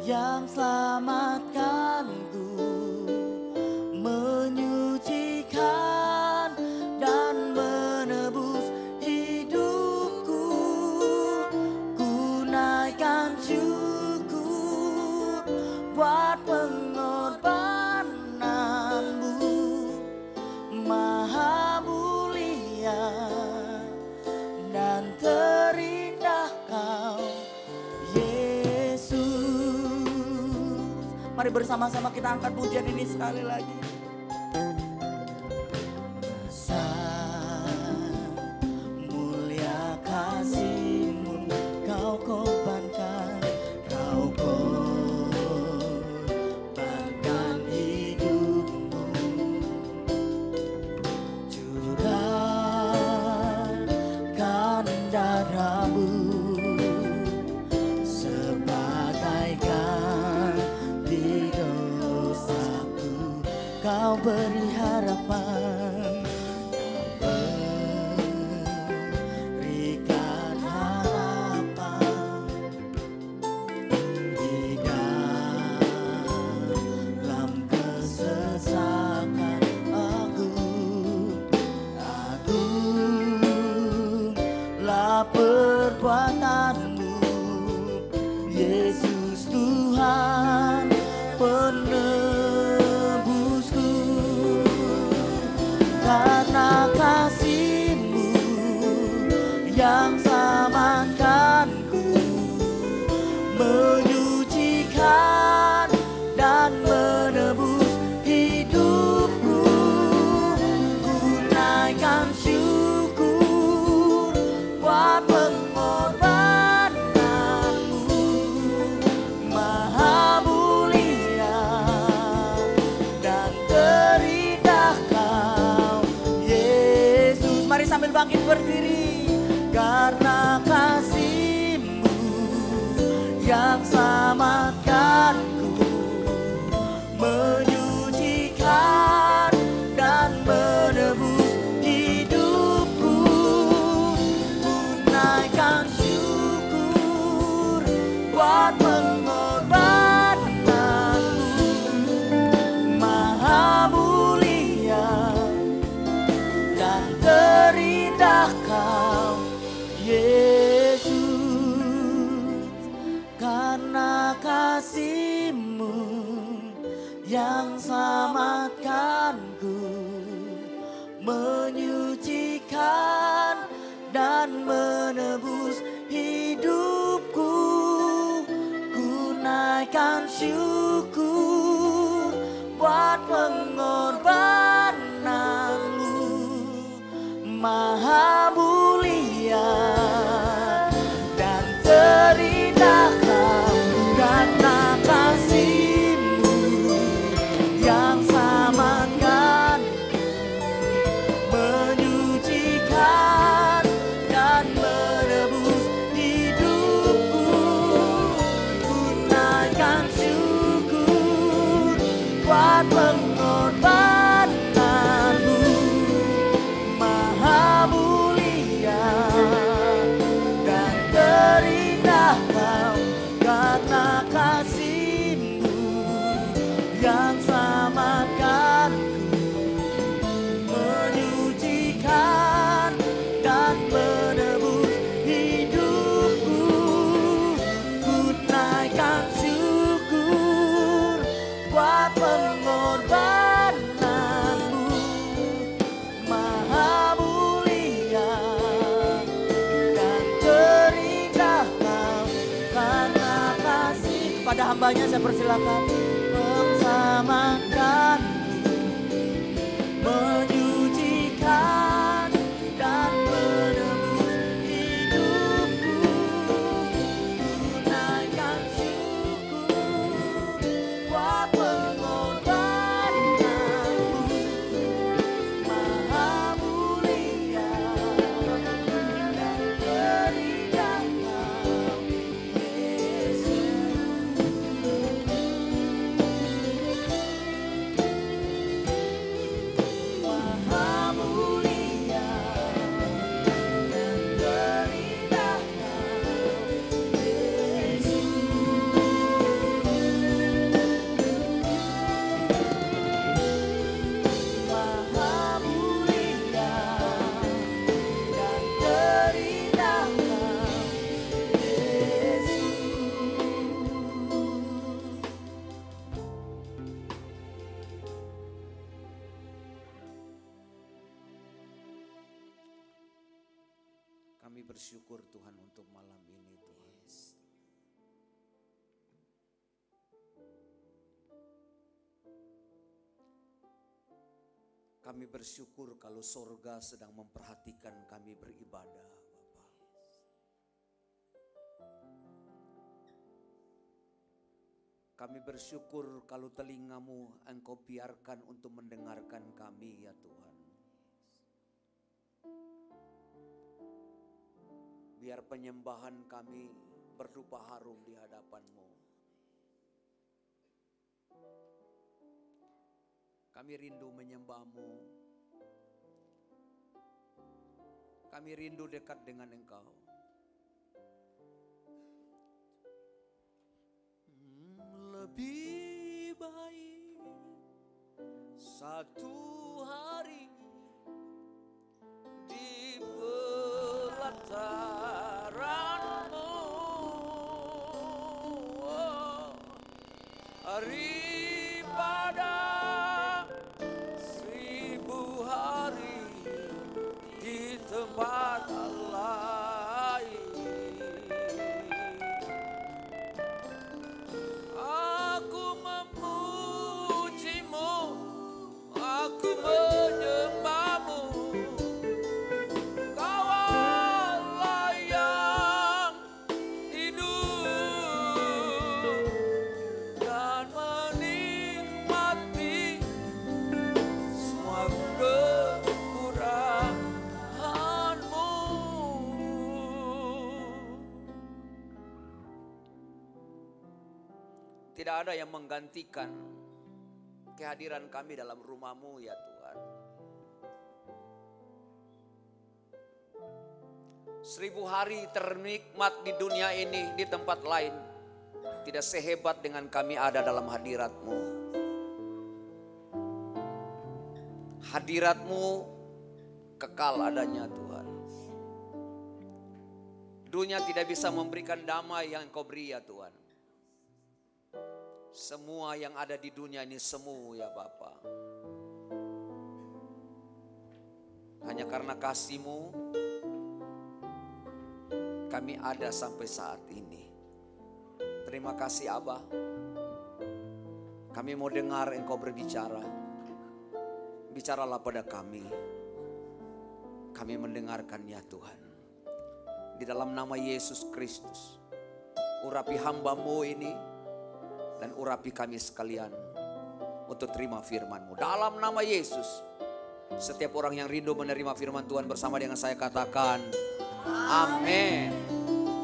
yang selamatkanku, menyucikan dan menebus hidupku. Ku naikkan syukur buat pengorbanan-Mu, Maha mulia dan terindah Kau Yesus. Mari bersama-sama kita angkat pujian ini sekali lagi. Besar mulia kasih-Mu, Kau korbankan hidupmu, curahkan darah-Mu sebagai ganti Kau beri harapan, berikan harapan di dalam kesesakan. Agunglah perbuatanmu, Yesus Tuhan penebusku. Karena kasih-Mu yang selamatkanku, menyucikan dan menebus hidupku. Ku naikkan syukur buat pengorbananmu, Maha mulia dan terindah Kau, Yesus. Mari sambil bangkit berdiri. Karena kasih-Mu yang selamatkanku, menyucikan dan menebus hidupku. Ku naikkan syukur buat pengorbananmu, Maha mulia dan terindah Kau, Yesus. Karena kasih-Mu yang selamatkanku, menyucikan dan menebus hidupku. Ku naikkan syukur buat pengorbananmu, Maha mulia dan terindah Kau. Karena kasih-Mu yang selamatkan, menyucikan dan menebus hidupku. Ku naikkan syukur buat pengorbananmu, Maha mulia dan terindah Kau. Karena kasih-Mu yang selamatkanku, menyucikan dan menebus hidupku. Ku naikkan syukur buat pengorbananmu, Maha mulia dan terindah Kau. Karena kasih, kepada hambanya saya persilakan. Menyelamatkanku, menyucikan dan menebus hidupku. Ku naikkan syukur buat pengorbananmu, Maha mulia dan terindah Kau, Yesus. Maha mulia dan terindah Kau, Yesus. Maha mulia dan terindah Kau, Yesus. Kami bersyukur Tuhan untuk malam ini Tuhan. Kami bersyukur kalau sorga sedang memperhatikan kami beribadah Bapa. Kami bersyukur kalau telingamu Engkau biarkan untuk mendengarkan kami ya Tuhan. Biar penyembahan kami berdupa harum di hadapan-Mu. Kami rindu menyembah-Mu. Kami rindu dekat dengan Engkau. Lebih baik satu hari di pelataran-Mu daripada 1000 hari di tempat lain. Aku memuji-Mu, aku menyembah-Mu. Kau Allah yang hidup dan menikmati semua kekurangan-Mu. Tidak ada yang menggantikan kehadiran kami dalam rumah-Mu ya Tuhan. 1000 hari ternikmat di dunia ini, di tempat lain tidak sehebat dengan kami ada dalam hadirat-Mu. Hadirat-Mu kekal adanya Tuhan. Dunia tidak bisa memberikan damai yang Engkau beri ya Tuhan. Semua yang ada di dunia ini semu ya Bapa. Hanya karena kasih-Mu kami ada sampai saat ini. Terima kasih Abah. Kami mau dengar Engkau berbicara. Bicaralah pada kami. Kami mendengarkannya Tuhan. Di dalam nama Yesus Kristus, urapi hamba-Mu ini dan urapi kami sekalian untuk terima firman-Mu. Dalam nama Yesus, setiap orang yang rindu menerima firman Tuhan bersama dengan saya katakan amin.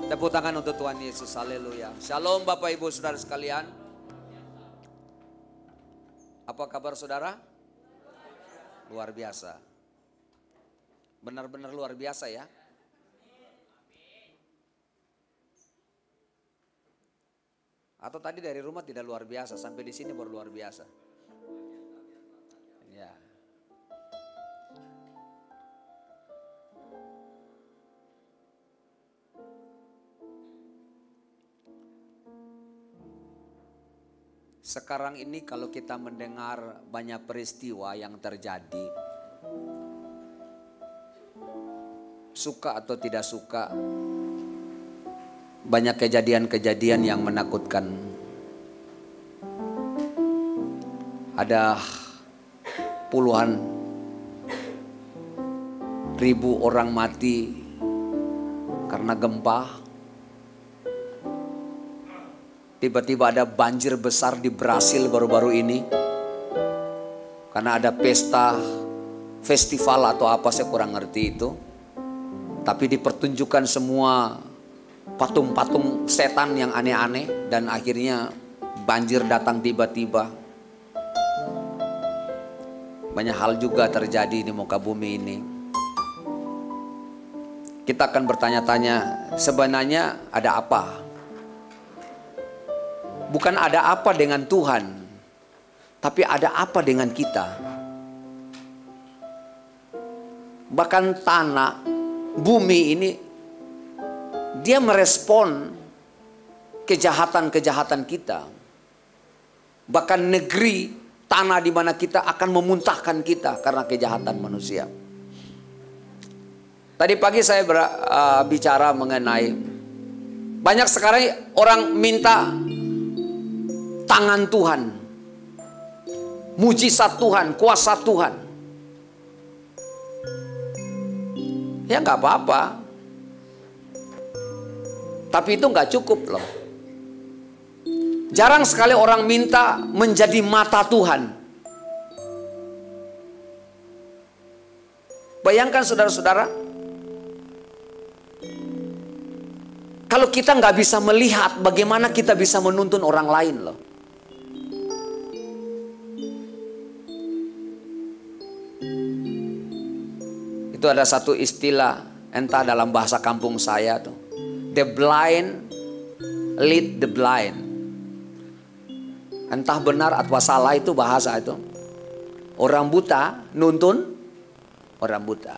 Tepuk tangan untuk Tuhan Yesus, haleluya. Shalom Bapak Ibu Saudara sekalian. Apa kabar saudara? Luar biasa. Benar-benar luar biasa ya. Atau tadi dari rumah tidak luar biasa, sampai di sini baru luar biasa. Ya. Sekarang ini kalau kita mendengar banyak peristiwa yang terjadi, suka atau tidak suka, banyak kejadian-kejadian yang menakutkan. Ada puluhan ribu orang mati karena gempa. Tiba-tiba ada banjir besar di Brasil baru-baru ini. Karena ada pesta, festival atau apa saya kurang ngerti itu. Tapi dipertunjukkan semua patung-patung setan yang aneh-aneh dan akhirnya banjir datang tiba-tiba. Banyak hal juga terjadi di muka bumi ini. Kita akan bertanya-tanya, sebenarnya ada apa? Bukan ada apa dengan Tuhan, tapi ada apa dengan kita. Bahkan tanah, bumi ini, dia merespon kejahatan-kejahatan kita. Bahkan negeri, tanah di mana kita akan memuntahkan kita karena kejahatan manusia. Tadi pagi saya bicara mengenai banyak sekarang orang minta tangan Tuhan, mujizat Tuhan, kuasa Tuhan. Ya nggak apa-apa. Tapi itu nggak cukup loh. Jarang sekali orang minta menjadi mata Tuhan. Bayangkan saudara-saudara, kalau kita nggak bisa melihat, bagaimana kita bisa menuntun orang lain loh. Itu ada satu istilah, entah dalam bahasa kampung saya tuh. The blind lead the blind. Entah benar atau salah itu bahasa itu. Orang buta nuntun orang buta.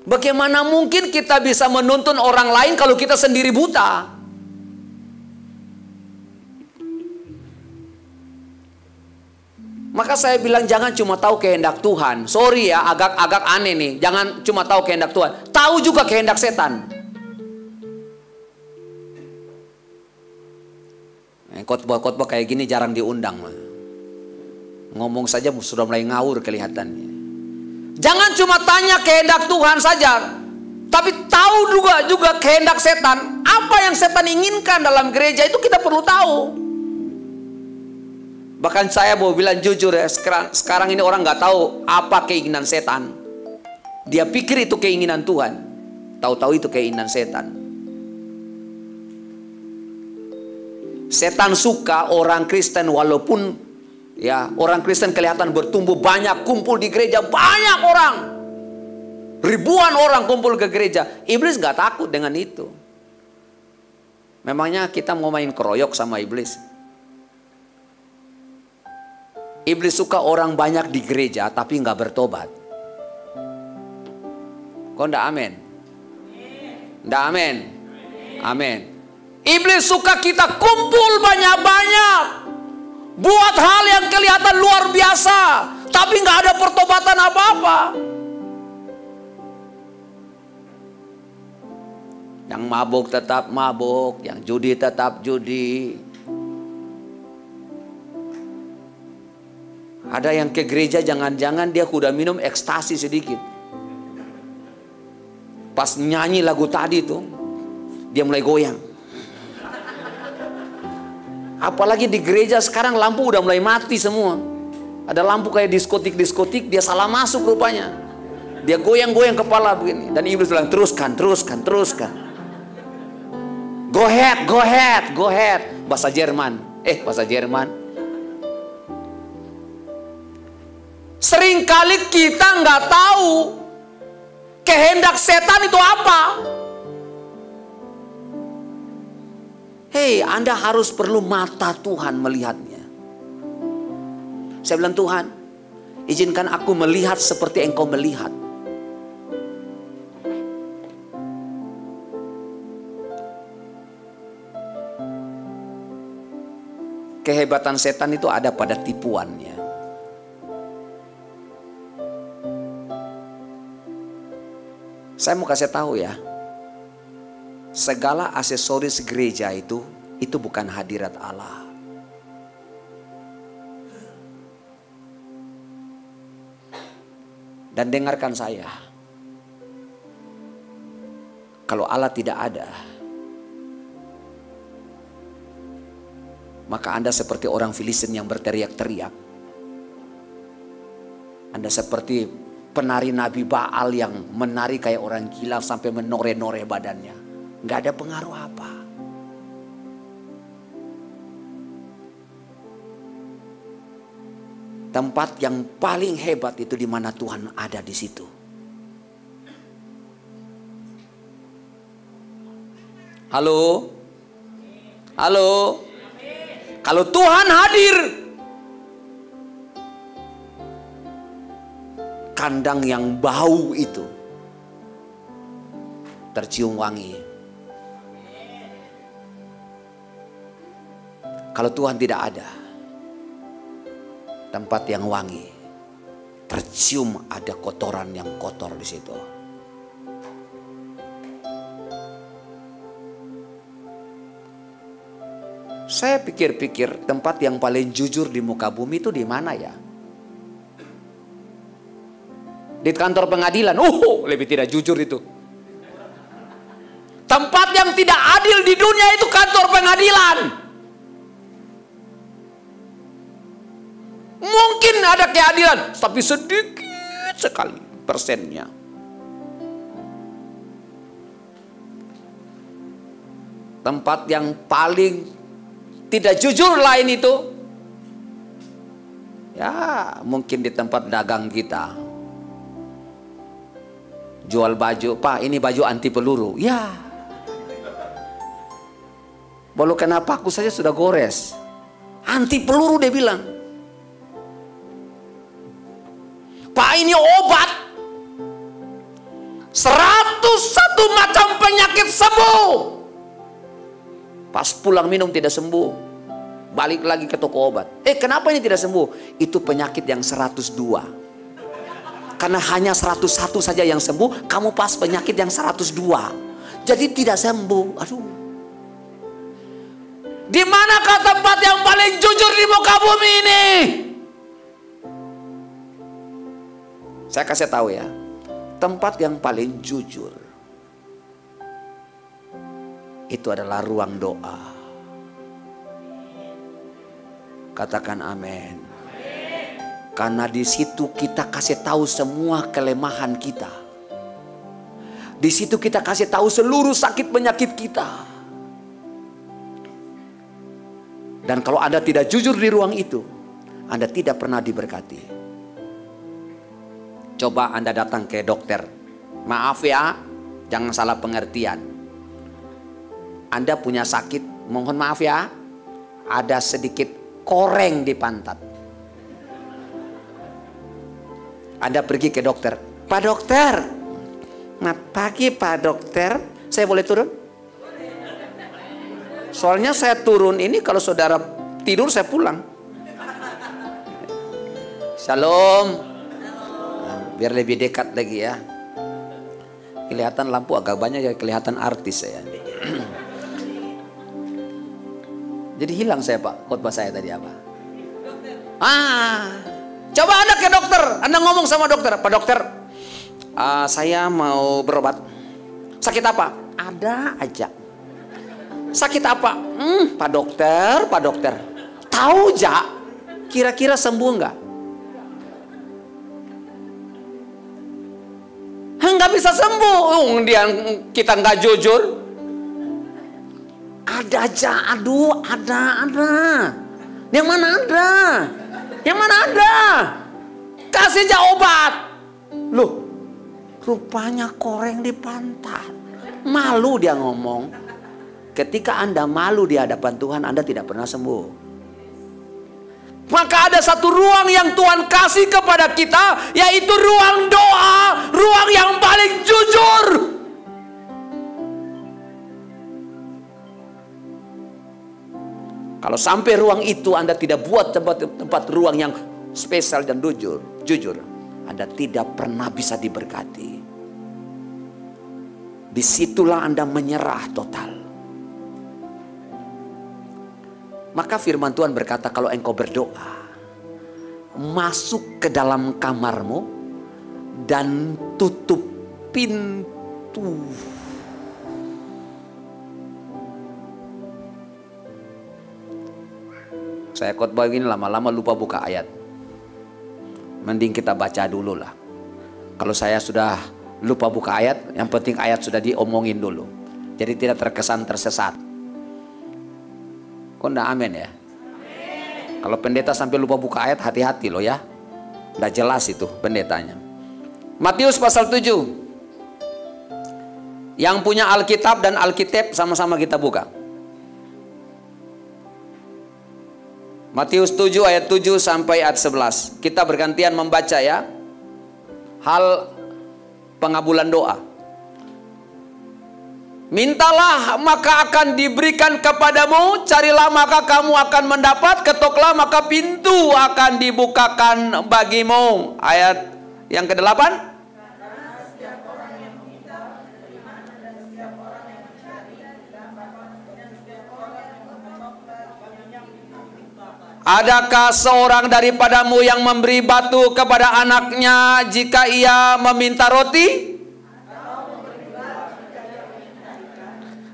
Bagaimana mungkin kita bisa menuntun orang lain kalau kita sendiri buta? Maka saya bilang jangan cuma tahu kehendak Tuhan. Sorry ya, agak aneh nih. Jangan cuma tahu kehendak Tuhan. Tahu juga kehendak setan. Khotbah-khotbah kayak gini jarang diundang. Ngomong saja sudah mulai ngawur kelihatannya. Jangan cuma tanya kehendak Tuhan saja, tapi tahu juga kehendak setan. Apa yang setan inginkan dalam gereja itu kita perlu tahu. Bahkan saya mau bilang jujur ya, sekarang ini orang nggak tahu apa keinginan setan. Dia pikir itu keinginan Tuhan, tahu-tahu itu keinginan setan. Setan suka orang Kristen walaupun ya, orang Kristen kelihatan bertumbuh banyak, kumpul di gereja banyak orang. Ribuan orang kumpul ke gereja. Iblis gak takut dengan itu. Memangnya kita mau main keroyok sama iblis? Iblis suka orang banyak di gereja tapi gak bertobat. Kok ndak amin? Ndak amin? Amin. Iblis suka kita kumpul banyak-banyak, buat hal yang kelihatan luar biasa, tapi nggak ada pertobatan apa-apa. Yang mabuk tetap mabuk, yang judi tetap judi. Ada yang ke gereja jangan-jangan dia udah minum ekstasi sedikit. Pas nyanyi lagu tadi tuh, dia mulai goyang. Apalagi di gereja sekarang lampu udah mulai mati semua. Ada lampu kayak diskotik, dia salah masuk rupanya. Dia goyang-goyang kepala begini. Dan iblis bilang teruskan. Go ahead. Bahasa Jerman. Seringkali kita nggak tahu kehendak setan itu apa. Hei, Anda harus perlu mata Tuhan melihatnya. Saya bilang, Tuhan, izinkan aku melihat seperti Engkau melihat. Kehebatan setan itu ada pada tipuannya. Saya mau kasih tahu ya. Segala aksesoris gereja itu bukan hadirat Allah. Dan dengarkan saya. Kalau Allah tidak ada, maka Anda seperti orang Filistin yang berteriak-teriak. Anda seperti penari Nabi Baal yang menari kayak orang gila sampai menoreh-noreh badannya. Gak ada pengaruh apa. Tempat yang paling hebat itu di mana Tuhan ada di situ. Halo? Kalau Tuhan hadir, kandang yang bau itu tercium wangi. Kalau Tuhan tidak ada, tempat yang wangi, tercium ada kotoran yang kotor di situ. Saya pikir-pikir tempat yang paling jujur di muka bumi itu di mana ya? Di kantor pengadilan. Lebih tidak jujur itu. Tempat yang tidak adil di dunia itu kantor pengadilan. Mungkin ada keadilan, tapi sedikit sekali persennya. Tempat yang paling tidak jujur lain Ya mungkin di tempat dagang kita jual baju, Pak ini baju anti peluru. Ya, walau kenapa aku saja sudah gores. Anti peluru dia bilang. Pak ini obat 101 macam penyakit sembuh. Pas pulang minum tidak sembuh, balik lagi ke toko obat. Kenapa ini tidak sembuh? Itu penyakit yang 102. Karena hanya 101 saja yang sembuh, kamu pas penyakit yang 102. Jadi tidak sembuh. Aduh. Di manakah tempat yang paling jujur di muka bumi ini? Saya kasih tahu ya. Tempat yang paling jujur itu adalah ruang doa. Katakan amin. Karena di situ kita kasih tahu semua kelemahan kita. Di situ kita kasih tahu seluruh sakit penyakit kita. Dan kalau Anda tidak jujur di ruang itu, Anda tidak pernah diberkati. Coba Anda datang ke dokter. Maaf ya, jangan salah pengertian. Anda punya sakit, mohon maaf ya, ada sedikit koreng di pantat. Anda pergi ke dokter. Pak dokter, selamat pagi Pak dokter, saya boleh turun? Soalnya saya turun ini kalau saudara tidur saya pulang. Shalom. Biar lebih dekat lagi ya. Kelihatan lampu agak banyak ya, kelihatan artis saya. Jadi hilang saya Pak, khotbah saya tadi apa? Coba Anda ke dokter, Anda ngomong sama dokter. Pak dokter, saya mau berobat. Sakit apa? Ada aja. Sakit apa? Pak dokter. Tahu ja, kira-kira sembuh enggak? Enggak bisa sembuh. Kita enggak jujur. Ada aja, aduh, ada. Yang mana ada? Yang mana ada? Kasih aja obat. Loh, rupanya koreng di pantat. Malu dia ngomong. Ketika Anda malu di hadapan Tuhan, Anda tidak pernah sembuh. Maka ada satu ruang yang Tuhan kasih kepada kita, yaitu ruang doa, ruang yang paling jujur. Kalau sampai ruang itu Anda tidak buat tempat ruang yang spesial dan jujur, Anda tidak pernah bisa diberkati. Disitulah Anda menyerah total. Maka firman Tuhan berkata, kalau engkau berdoa, masuk ke dalam kamarmu dan tutup pintu. Saya khotbah begini lama-lama lupa buka ayat. Mending kita baca dulu lah. Kalau saya sudah lupa buka ayat, yang penting ayat sudah diomongin dulu. Jadi tidak terkesan tersesat. Kok enggak amin ya? Amin. Kalau pendeta sampai lupa buka ayat, hati-hati loh ya. Enggak jelas itu pendetanya. Matius pasal 7. Yang punya Alkitab dan Alkitab sama-sama kita buka. Matius 7 ayat 7 sampai ayat 11. Kita bergantian membaca ya. Hal pengabulan doa. Mintalah maka akan diberikan kepadamu, carilah maka kamu akan mendapat, ketoklah maka pintu akan dibukakan bagimu. Ayat yang ke-8. Adakah seorang daripadamu yang memberi batu kepada anaknya jika ia meminta roti?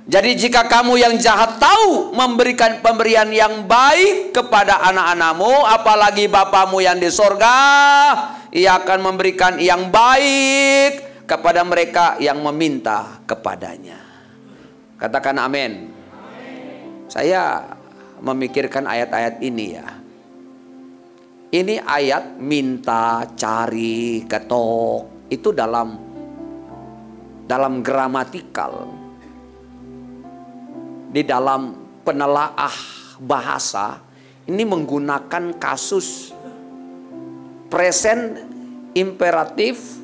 Jadi jika kamu yang jahat tahu memberikan pemberian yang baik kepada anak-anakmu, apalagi Bapamu yang di sorga, ia akan memberikan yang baik kepada mereka yang meminta kepadanya. Katakan amin. Saya memikirkan ayat-ayat ini ya. Ini ayat minta, cari, ketok. Itu dalam gramatikal. Di dalam penelaah bahasa. Ini menggunakan kasus present imperatif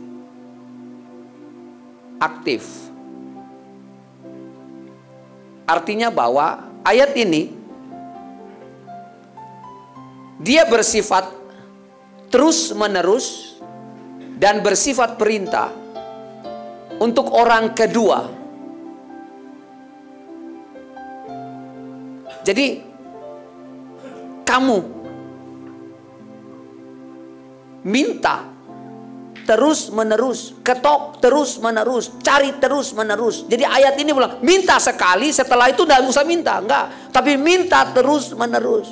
aktif. Artinya bahwa ayat ini dia bersifat terus menerus dan bersifat perintah untuk orang kedua. Jadi kamu minta terus menerus, ketok terus menerus, cari terus menerus. Jadi ayat ini bilang minta sekali, setelah itu tidak usah minta, enggak, tapi minta terus menerus.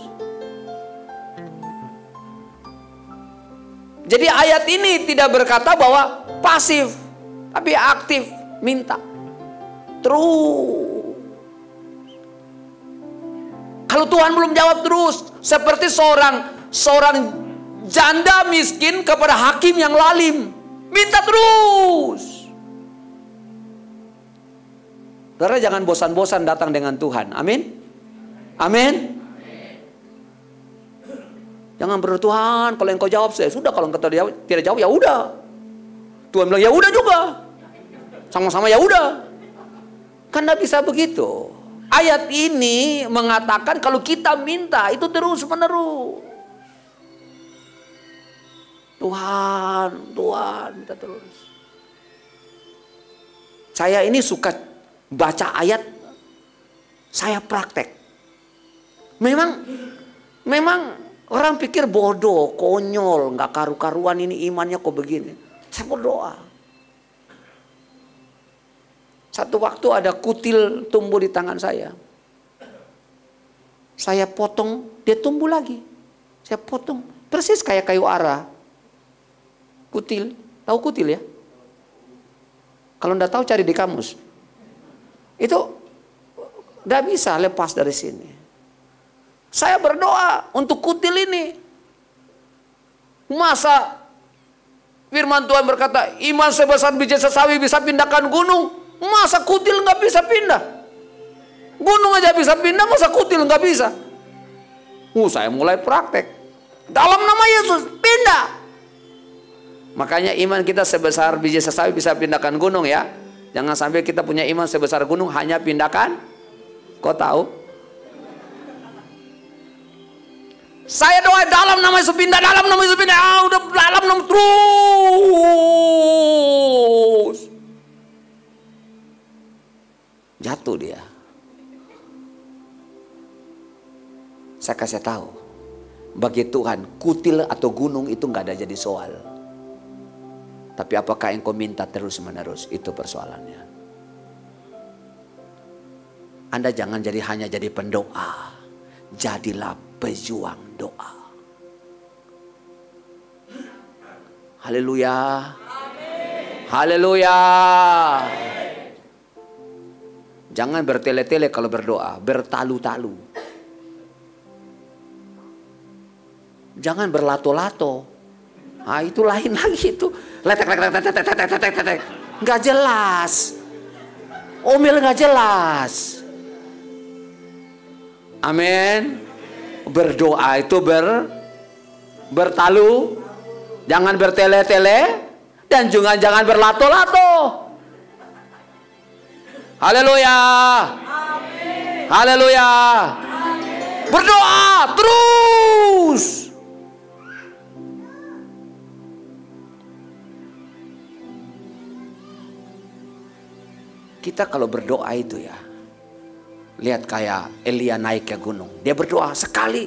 Jadi ayat ini tidak berkata bahwa pasif, tapi aktif, minta. Terus. Kalau Tuhan belum jawab terus, seperti seorang janda miskin kepada hakim yang lalim, minta terus. Saudara, jangan bosan-bosan datang dengan Tuhan. Amin. Amin. Jangan berdoa, Tuhan kalau engkau jawab saya sudah, kalau engkau tidak jawab ya udah. Tuhan bilang ya udah juga. Sama-sama ya udah. Kan tidak bisa begitu. Ayat ini mengatakan kalau kita minta itu terus menerus. Tuhan minta terus. Saya ini suka baca ayat, saya praktek. Memang orang pikir bodoh, konyol, nggak karu-karuan ini imannya kok begini. Saya berdoa. Satu waktu ada kutil tumbuh di tangan saya. Saya potong, dia tumbuh lagi. Saya potong, persis kayak kayu ara. Kutil, tahu kutil ya? Kalau nggak tahu cari di kamus. Itu nggak bisa lepas dari sini. Saya berdoa untuk kutil ini. Masa firman Tuhan berkata, iman sebesar biji sesawi bisa pindahkan gunung. Masa kutil nggak bisa pindah? Gunung aja bisa pindah, masa kutil nggak bisa? Saya mulai praktek. Dalam nama Yesus, pindah. Makanya iman kita sebesar biji sesawi bisa pindahkan gunung ya. Jangan sampai kita punya iman sebesar gunung hanya pindahkan. Kau tahu? Saya doa dalam nama Yesus pindah, dalam nama Yesus pindah. Udah dalam nama terus. Jatuh dia. Saya kasih tahu, bagi Tuhan kutil atau gunung itu nggak ada jadi soal. Tapi apakah engkau minta terus menerus, itu persoalannya. Anda jangan hanya jadi pendoa, jadilah pejuang doa. Haleluya. Haleluya. Jangan bertele-tele kalau berdoa, bertalu-talu. Jangan berlato-lato. Itu lain lagi itu. Letek. Nggak jelas. Omel nggak jelas. Amin. Berdoa itu bertalu. Jangan bertele-tele. Dan juga jangan berlato-lato. Haleluya. Haleluya. Berdoa terus. Kita kalau berdoa itu ya, lihat kayak Elia naik ke gunung. Dia berdoa sekali.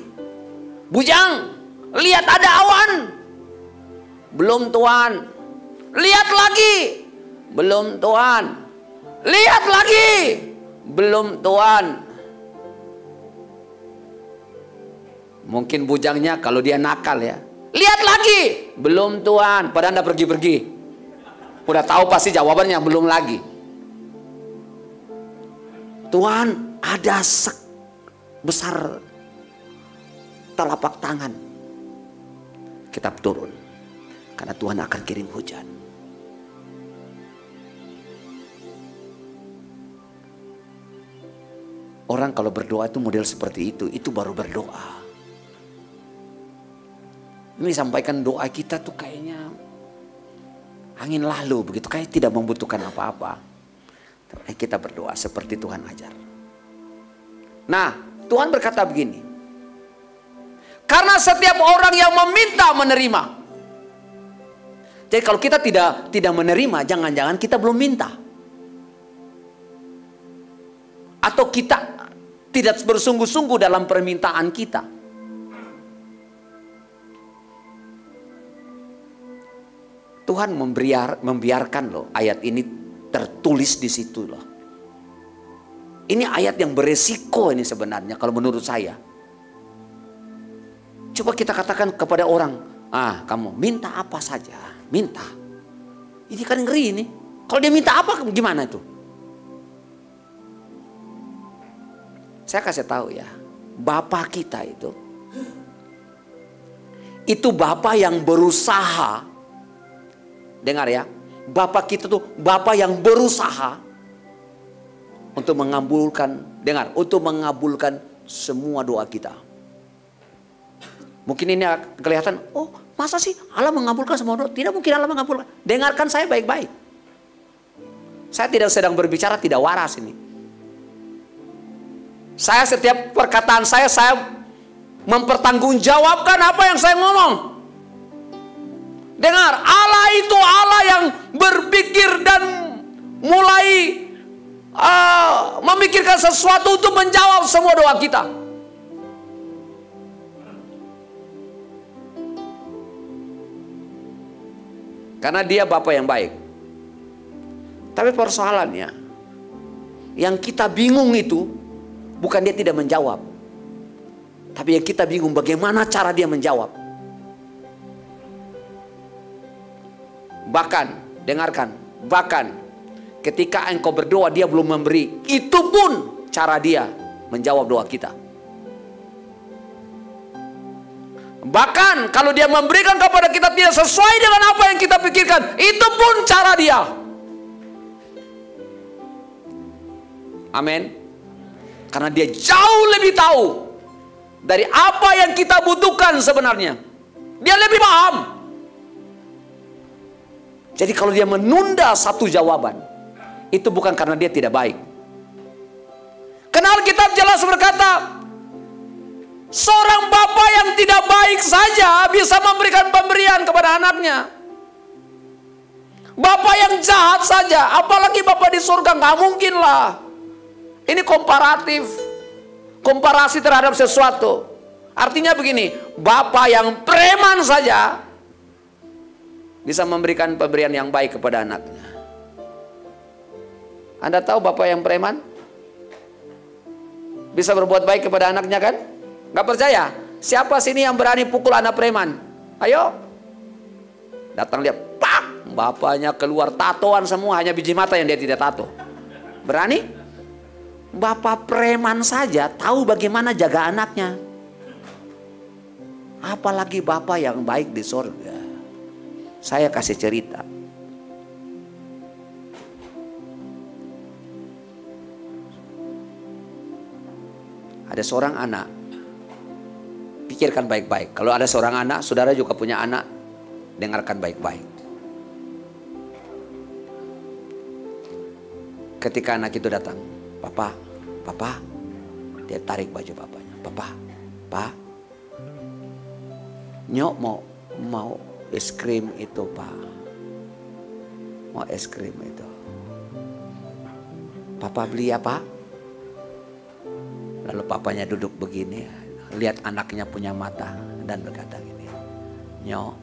Bujang, lihat ada awan. Belum Tuhan. Lihat lagi. Belum Tuhan. Lihat lagi. Belum Tuhan. Mungkin bujangnya kalau dia nakal ya. Lihat lagi. Belum Tuhan. Padahal Anda pergi-pergi. Udah tahu pasti jawabannya belum lagi. Tuhan ada besar telapak tangan. Alkitab turun. Karena Tuhan akan kirim hujan. Orang kalau berdoa itu model seperti itu baru berdoa. Ini sampaikan doa kita tuh kayaknya angin lalu begitu, kayak tidak membutuhkan apa-apa. Kita berdoa seperti Tuhan ajar. Nah, Tuhan berkata begini. Karena setiap orang yang meminta menerima. Jadi kalau kita tidak menerima, jangan-jangan kita belum minta. Atau kita tidak bersungguh-sungguh dalam permintaan kita. Tuhan membiarkan loh ayat ini tertulis di situ loh. Ini ayat yang beresiko ini sebenarnya kalau menurut saya. Coba kita katakan kepada orang, kamu minta apa saja, minta. Ini kan ngeri ini. Kalau dia minta apa gimana itu? Saya kasih tahu ya, Bapak kita itu Bapak yang berusaha. Dengar ya, Bapak kita tuh Bapak yang berusaha untuk mengabulkan, untuk mengabulkan semua doa kita. Mungkin ini kelihatan, oh masa sih Allah mengabulkan semua doa? Tidak mungkin Allah mengabulkan. Dengarkan saya baik-baik. Saya tidak sedang berbicara tidak waras ini. Saya setiap perkataan saya mempertanggungjawabkan apa yang saya ngomong. Dengar, Allah itu Allah yang berpikir dan mulai memikirkan sesuatu untuk menjawab semua doa kita. Karena dia Bapa yang baik. Tapi persoalannya, yang kita bingung itu bukan dia tidak menjawab. Tapi yang kita bingung bagaimana cara dia menjawab. Bahkan, dengarkan, bahkan ketika engkau berdoa dia belum memberi, itu pun cara dia menjawab doa kita. Bahkan kalau dia memberikan kepada kita tidak sesuai dengan apa yang kita pikirkan, itu pun cara dia. Amin. Karena dia jauh lebih tahu dari apa yang kita butuhkan sebenarnya. Dia lebih paham. Jadi kalau dia menunda satu jawaban, itu bukan karena dia tidak baik. Karena Alkitab jelas berkata, seorang bapa yang tidak baik saja bisa memberikan pemberian kepada anaknya. Bapa yang jahat saja, apalagi bapa di surga, nggak mungkin lah. Ini komparatif, komparasi terhadap sesuatu. Artinya begini, bapa yang preman saja bisa memberikan pemberian yang baik kepada anaknya. Anda tahu bapak yang preman bisa berbuat baik kepada anaknya kan? Gak percaya? Siapa sini yang berani pukul anak preman? Ayo. Datang lihat, pak, bapaknya keluar tatoan semua, hanya biji mata yang dia tidak tato. Berani? Bapak preman saja tahu bagaimana jaga anaknya. Apalagi bapak yang baik di surga. Saya kasih cerita. Ada seorang anak. Pikirkan baik-baik. Kalau ada seorang anak, saudara juga punya anak, dengarkan baik-baik. Ketika anak itu datang, papa, dia tarik baju bapaknya. Papa, nyok mau es krim itu pak, mau es krim itu. Papa beli apa? Lalu papanya duduk begini, lihat anaknya punya mata dan berkata gini, nyok,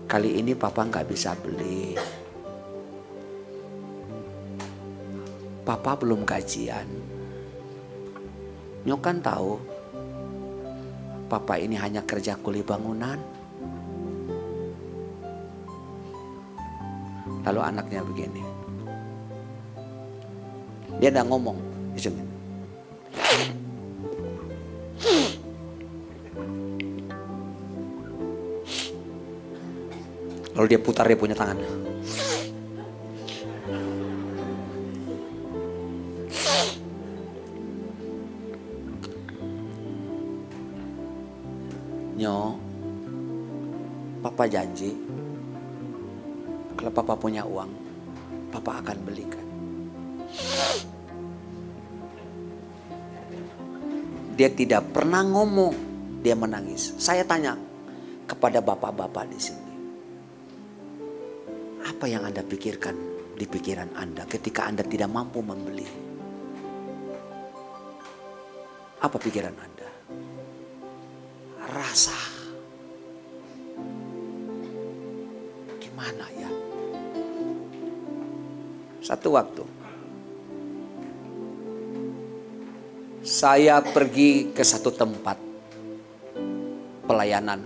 kali ini papa nggak bisa beli. Papa belum gajian. Nyok kan tahu papa ini hanya kerja kuli bangunan. Lalu anaknya begini. Dia udah ngomong. Lalu dia putar dia punya tangan. Nyo, Papa janji kalau Papa punya uang, Papa akan belikan. Dia tidak pernah ngomong, dia menangis. Saya tanya kepada bapak-bapak di sini, apa yang Anda pikirkan di pikiran Anda ketika Anda tidak mampu membeli? Apa pikiran Anda? Rasa. Gimana ya? Satu waktu saya pergi ke satu tempat pelayanan,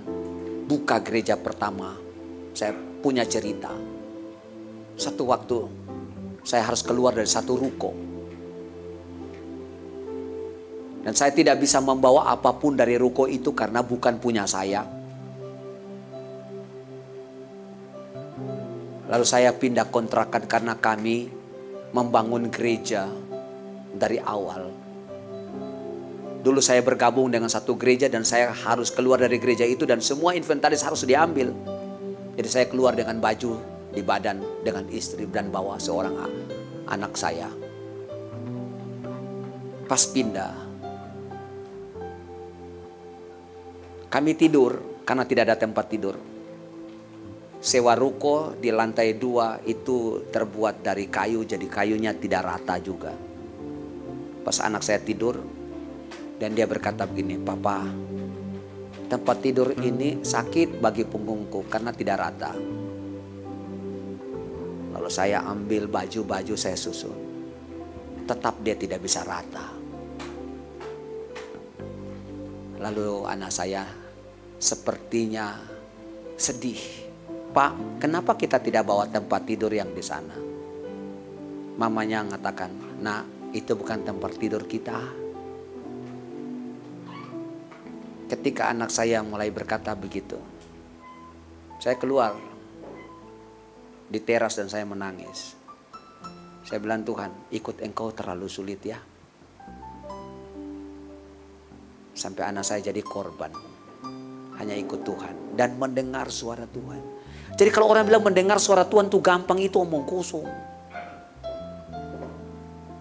buka gereja pertama. Saya punya cerita. Satu waktu saya harus keluar dari satu ruko. Dan saya tidak bisa membawa apapun dari ruko itu karena bukan punya saya. Lalu saya pindah kontrakan karena kami membangun gereja dari awal. Dulu saya bergabung dengan satu gereja dan saya harus keluar dari gereja itu dan semua inventaris harus diambil. Jadi saya keluar dengan baju di badan dengan istri dan bawa seorang anak saya. Pas pindah, kami tidur karena tidak ada tempat tidur. Sewa ruko di lantai 2 itu terbuat dari kayu, jadi kayunya tidak rata juga. Pas anak saya tidur dan dia berkata begini, Papa, tempat tidur ini sakit bagi punggungku karena tidak rata. Lalu saya ambil baju-baju saya susun. Tetap dia tidak bisa rata. Lalu anak saya sepertinya sedih. Pak, kenapa kita tidak bawa tempat tidur yang di sana? Mamanya mengatakan, Nak, itu bukan tempat tidur kita. Ketika anak saya mulai berkata begitu, saya keluar di teras dan saya menangis. Saya bilang, Tuhan, ikut Engkau terlalu sulit ya. Sampai anak saya jadi korban. Hanya ikut Tuhan dan mendengar suara Tuhan. Jadi kalau orang bilang mendengar suara Tuhan itu gampang, itu omong kosong.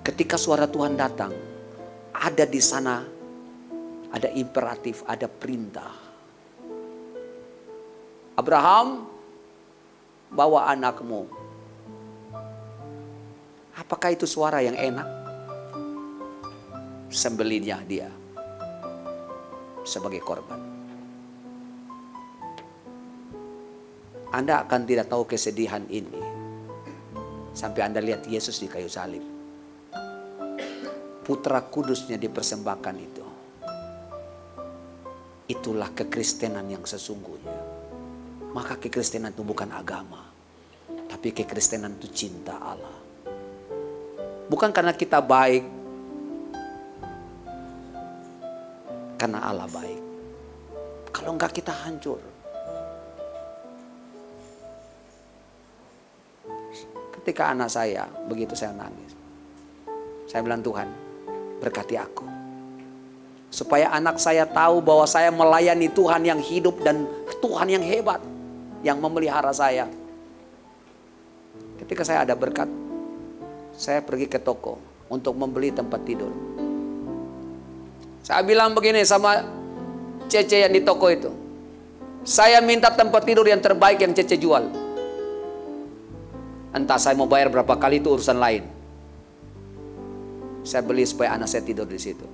Ketika suara Tuhan datang, ada di sana, ada imperatif, ada perintah. Abraham, bawa anakmu. Apakah itu suara yang enak? Sembelihnya dia sebagai korban. Anda akan tidak tahu kesedihan ini sampai Anda lihat Yesus di kayu salib. Putra kudusnya dipersembahkan itu. Itulah kekristenan yang sesungguhnya. Maka kekristenan itu bukan agama, tapi kekristenan itu cinta Allah. Bukan karena kita baik, karena Allah baik. Kalau enggak kita hancur. Ketika anak saya, begitu saya nangis. Saya bilang, Tuhan, berkati aku. Supaya anak saya tahu bahwa saya melayani Tuhan yang hidup dan Tuhan yang hebat. Yang memelihara saya. Ketika saya ada berkat, saya pergi ke toko untuk membeli tempat tidur. Saya bilang begini sama Cece yang di toko itu. Saya minta tempat tidur yang terbaik yang Cece jual. Entah saya mau bayar berapa kali itu urusan lain. Saya beli supaya anak saya tidur di situ.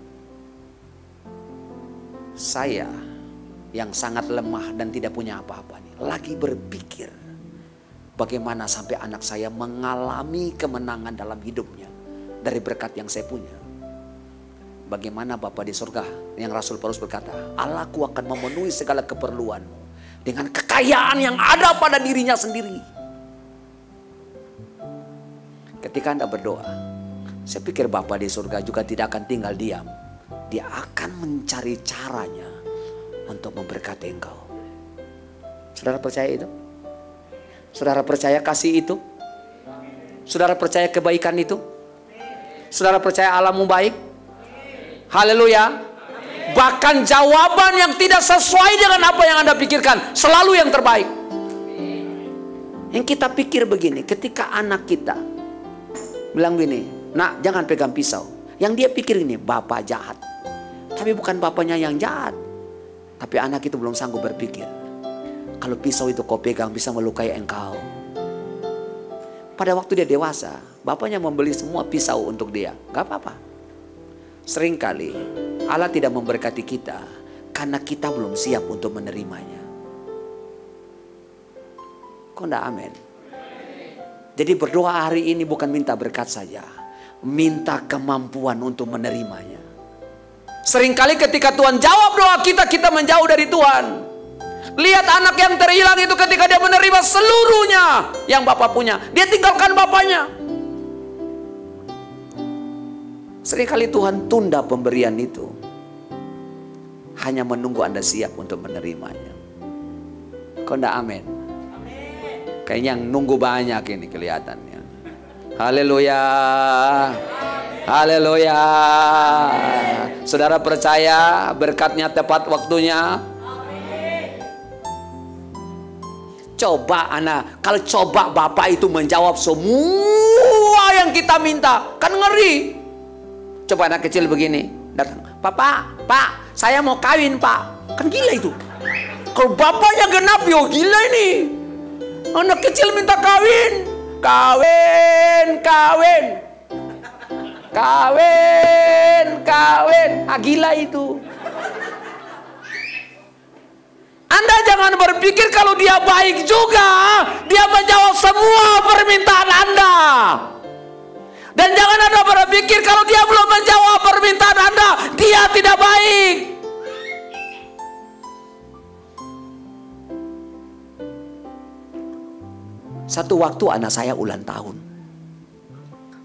Saya yang sangat lemah dan tidak punya apa-apa nih, lagi berpikir bagaimana sampai anak saya mengalami kemenangan dalam hidupnya dari berkat yang saya punya. Bagaimana Bapa di surga yang Rasul Paulus berkata, Allahku akan memenuhi segala keperluanmu dengan kekayaan yang ada pada dirinya sendiri. Ketika Anda berdoa, saya pikir Bapa di surga juga tidak akan tinggal diam. Dia akan mencari caranya untuk memberkati engkau. Saudara percaya itu? Saudara percaya kasih itu? Saudara percaya kebaikan itu? Saudara percaya Allahmu baik? Haleluya. Bahkan jawaban yang tidak sesuai dengan apa yang Anda pikirkan selalu yang terbaik. Yang kita pikir begini, ketika anak kita bilang gini, nak jangan pegang pisau. Yang dia pikir ini, bapak jahat. Tapi bukan bapaknya yang jahat. Tapi anak itu belum sanggup berpikir, kalau pisau itu kau pegang bisa melukai engkau. Pada waktu dia dewasa, bapaknya membeli semua pisau untuk dia. Gak apa-apa. Seringkali Allah tidak memberkati kita karena kita belum siap untuk menerimanya. Kok enggak amin? Jadi berdoa hari ini bukan minta berkat saja, minta kemampuan untuk menerimanya. Seringkali ketika Tuhan jawab doa kita, kita menjauh dari Tuhan. Lihat anak yang terhilang itu ketika dia menerima seluruhnya yang Bapak punya, dia tinggalkan bapaknya. Seringkali Tuhan tunda pemberian itu hanya menunggu Anda siap untuk menerimanya. Kok enggak amin? Kayaknya yang nunggu banyak ini kelihatannya. Haleluya. Haleluya. Saudara percaya berkatnya tepat waktunya? Coba anak, kalau coba Bapak itu menjawab semua yang kita minta, kan ngeri. Coba anak kecil begini, datang, Pak, saya mau kawin Pak. Kan gila itu. Kalau bapaknya genap, yo gila ini. Anak kecil minta kawin. Gila itu. Anda jangan berpikir kalau dia baik juga, dia menjawab semua permintaan Anda. Dan jangan Anda berpikir kalau dia belum menjawab permintaan Anda, dia tidak baik. Satu waktu anak saya ulang tahun.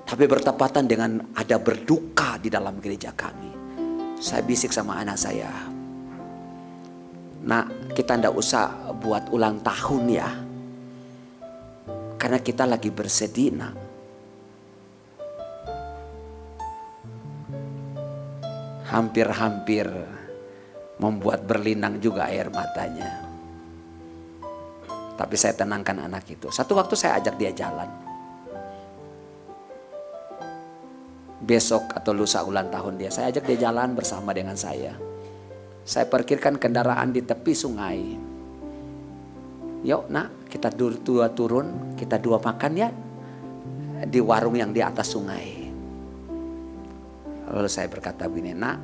Tapi bertepatan dengan ada berduka di dalam gereja kami. Saya bisik sama anak saya, nak, kita tidak usah buat ulang tahun ya. Karena kita lagi bersedih, nak. Hampir-hampir membuat berlinang juga air matanya. Tapi saya tenangkan anak itu. Satu waktu saya ajak dia jalan. Besok atau lusa ulang tahun dia, saya ajak dia jalan bersama dengan saya. Saya parkirkan kendaraan di tepi sungai. Yuk nak, kita dua turun, kita dua makan ya di warung yang di atas sungai. Lalu saya berkata begini, nak,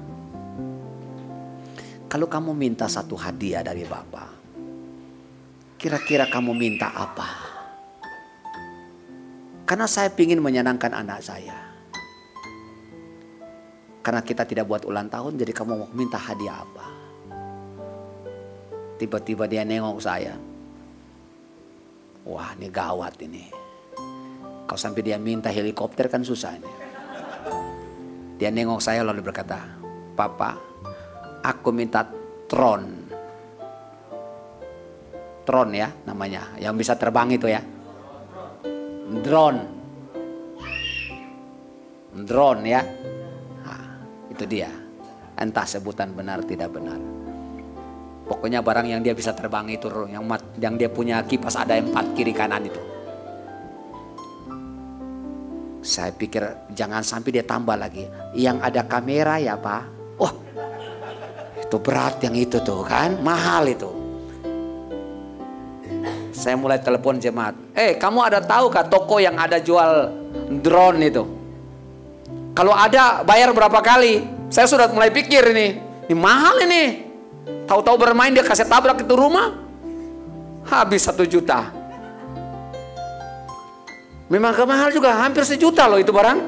kalau kamu minta satu hadiah dari Bapak, kira-kira kamu minta apa? Karena saya ingin menyenangkan anak saya. Karena kita tidak buat ulang tahun, jadi kamu mau minta hadiah apa? Tiba-tiba dia nengok saya. Wah, ini gawat ini. Kalau sampai dia minta helikopter kan susah ini. Dia nengok saya lalu berkata, Papa, aku minta Tron. Tron ya namanya, yang bisa terbang itu ya. Drone ya. Itu dia, entah sebutan benar tidak benar. Pokoknya barang yang dia bisa terbang itu, yang dia punya kipas ada 4 kiri kanan itu. Saya pikir jangan sampai dia tambah lagi, yang ada kamera ya Pak. Wah, itu berat yang itu tuh kan, mahal itu. Saya mulai telepon jemaat, kamu ada tahu kah toko yang ada jual drone itu? Kalau ada bayar berapa kali? Saya sudah mulai pikir ini mahal ini. Tahu-tahu bermain dia kasih tabrak itu rumah, habis 1 juta. Memang kemahal juga, hampir 1 juta loh itu barang.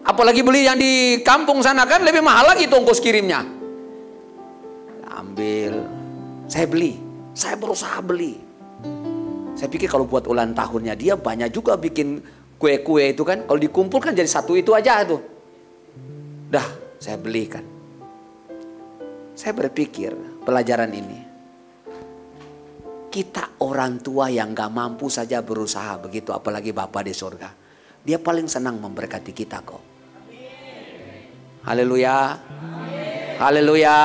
Apalagi beli yang di kampung sana kan lebih mahal lagi itu ongkos kirimnya. Ambil, saya beli, saya berusaha beli. Saya pikir kalau buat ulang tahunnya dia banyak juga bikin kue-kue itu kan, kalau dikumpulkan jadi 1 itu aja tuh. Dah, saya belikan. Saya berpikir pelajaran ini. Kita orang tua yang gak mampu saja berusaha begitu, apalagi Bapa di surga. Dia paling senang memberkati kita kok. Haleluya. Haleluya.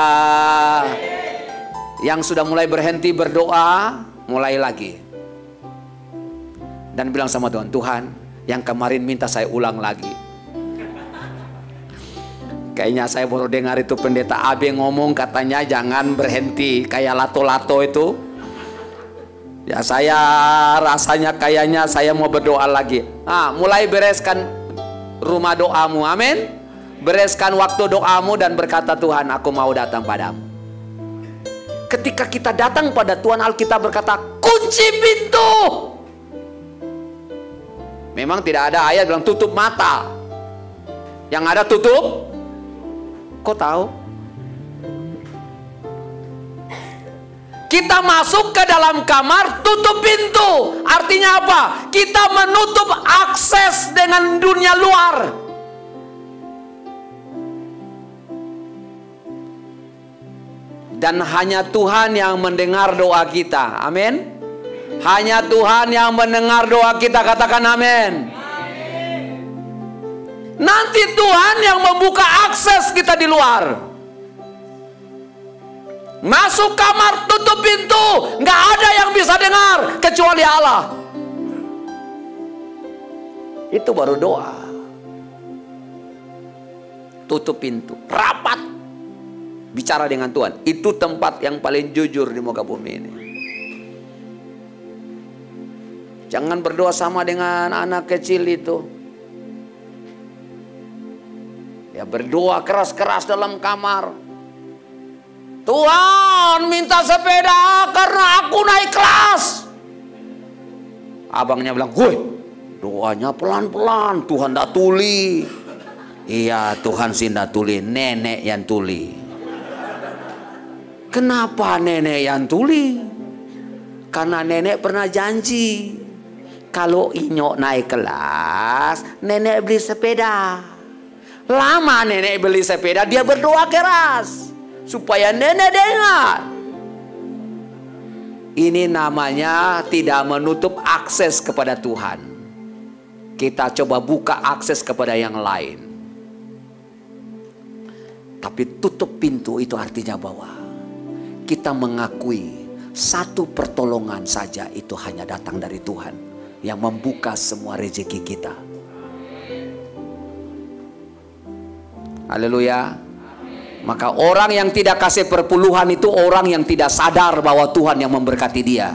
Yang sudah mulai berhenti berdoa, mulai lagi. Dan bilang sama Tuhan, Tuhan yang kemarin minta saya ulang lagi. Kayaknya saya baru dengar itu pendeta Abe ngomong, katanya jangan berhenti kayak lato-lato itu. Ya saya rasanya kayaknya saya mau berdoa lagi. Mulai bereskan rumah doamu, amin. Bereskan waktu doamu dan berkata, Tuhan aku mau datang padamu. Ketika kita datang pada Tuhan, Alkitab berkata kunci pintu. Memang tidak ada ayat bilang tutup mata. Yang ada tutup. Kok tahu? Kita masuk ke dalam kamar, tutup pintu. Artinya apa? Kita menutup akses dengan dunia luar. Dan hanya Tuhan yang mendengar doa kita. Amin. Hanya Tuhan yang mendengar doa kita. Katakan amin. Nanti Tuhan yang membuka akses kita di luar. Masuk kamar, tutup pintu, nggak ada yang bisa dengar kecuali Allah. Itu baru doa. Tutup pintu, rapat, bicara dengan Tuhan. Itu tempat yang paling jujur di muka bumi ini. Jangan berdoa sama dengan anak kecil itu. Ya berdoa keras-keras dalam kamar. Tuhan minta sepeda karena aku naik kelas. Abangnya bilang, woi doanya pelan-pelan, Tuhan tidak tuli. Iya Tuhan sih tidak tuli, nenek yang tuli. Kenapa nenek yang tuli? Karena nenek pernah janji, kalau Inyok naik kelas, nenek beli sepeda. Lama nenek beli sepeda, dia berdoa keras supaya nenek dengar. Ini namanya tidak menutup akses kepada Tuhan. Kita coba buka akses kepada yang lain. Tapi tutup pintu itu artinya bahwa kita mengakui satu pertolongan saja itu hanya datang dari Tuhan yang membuka semua rezeki kita. Haleluya. Maka orang yang tidak kasih perpuluhan itu orang yang tidak sadar bahwa Tuhan yang memberkati dia.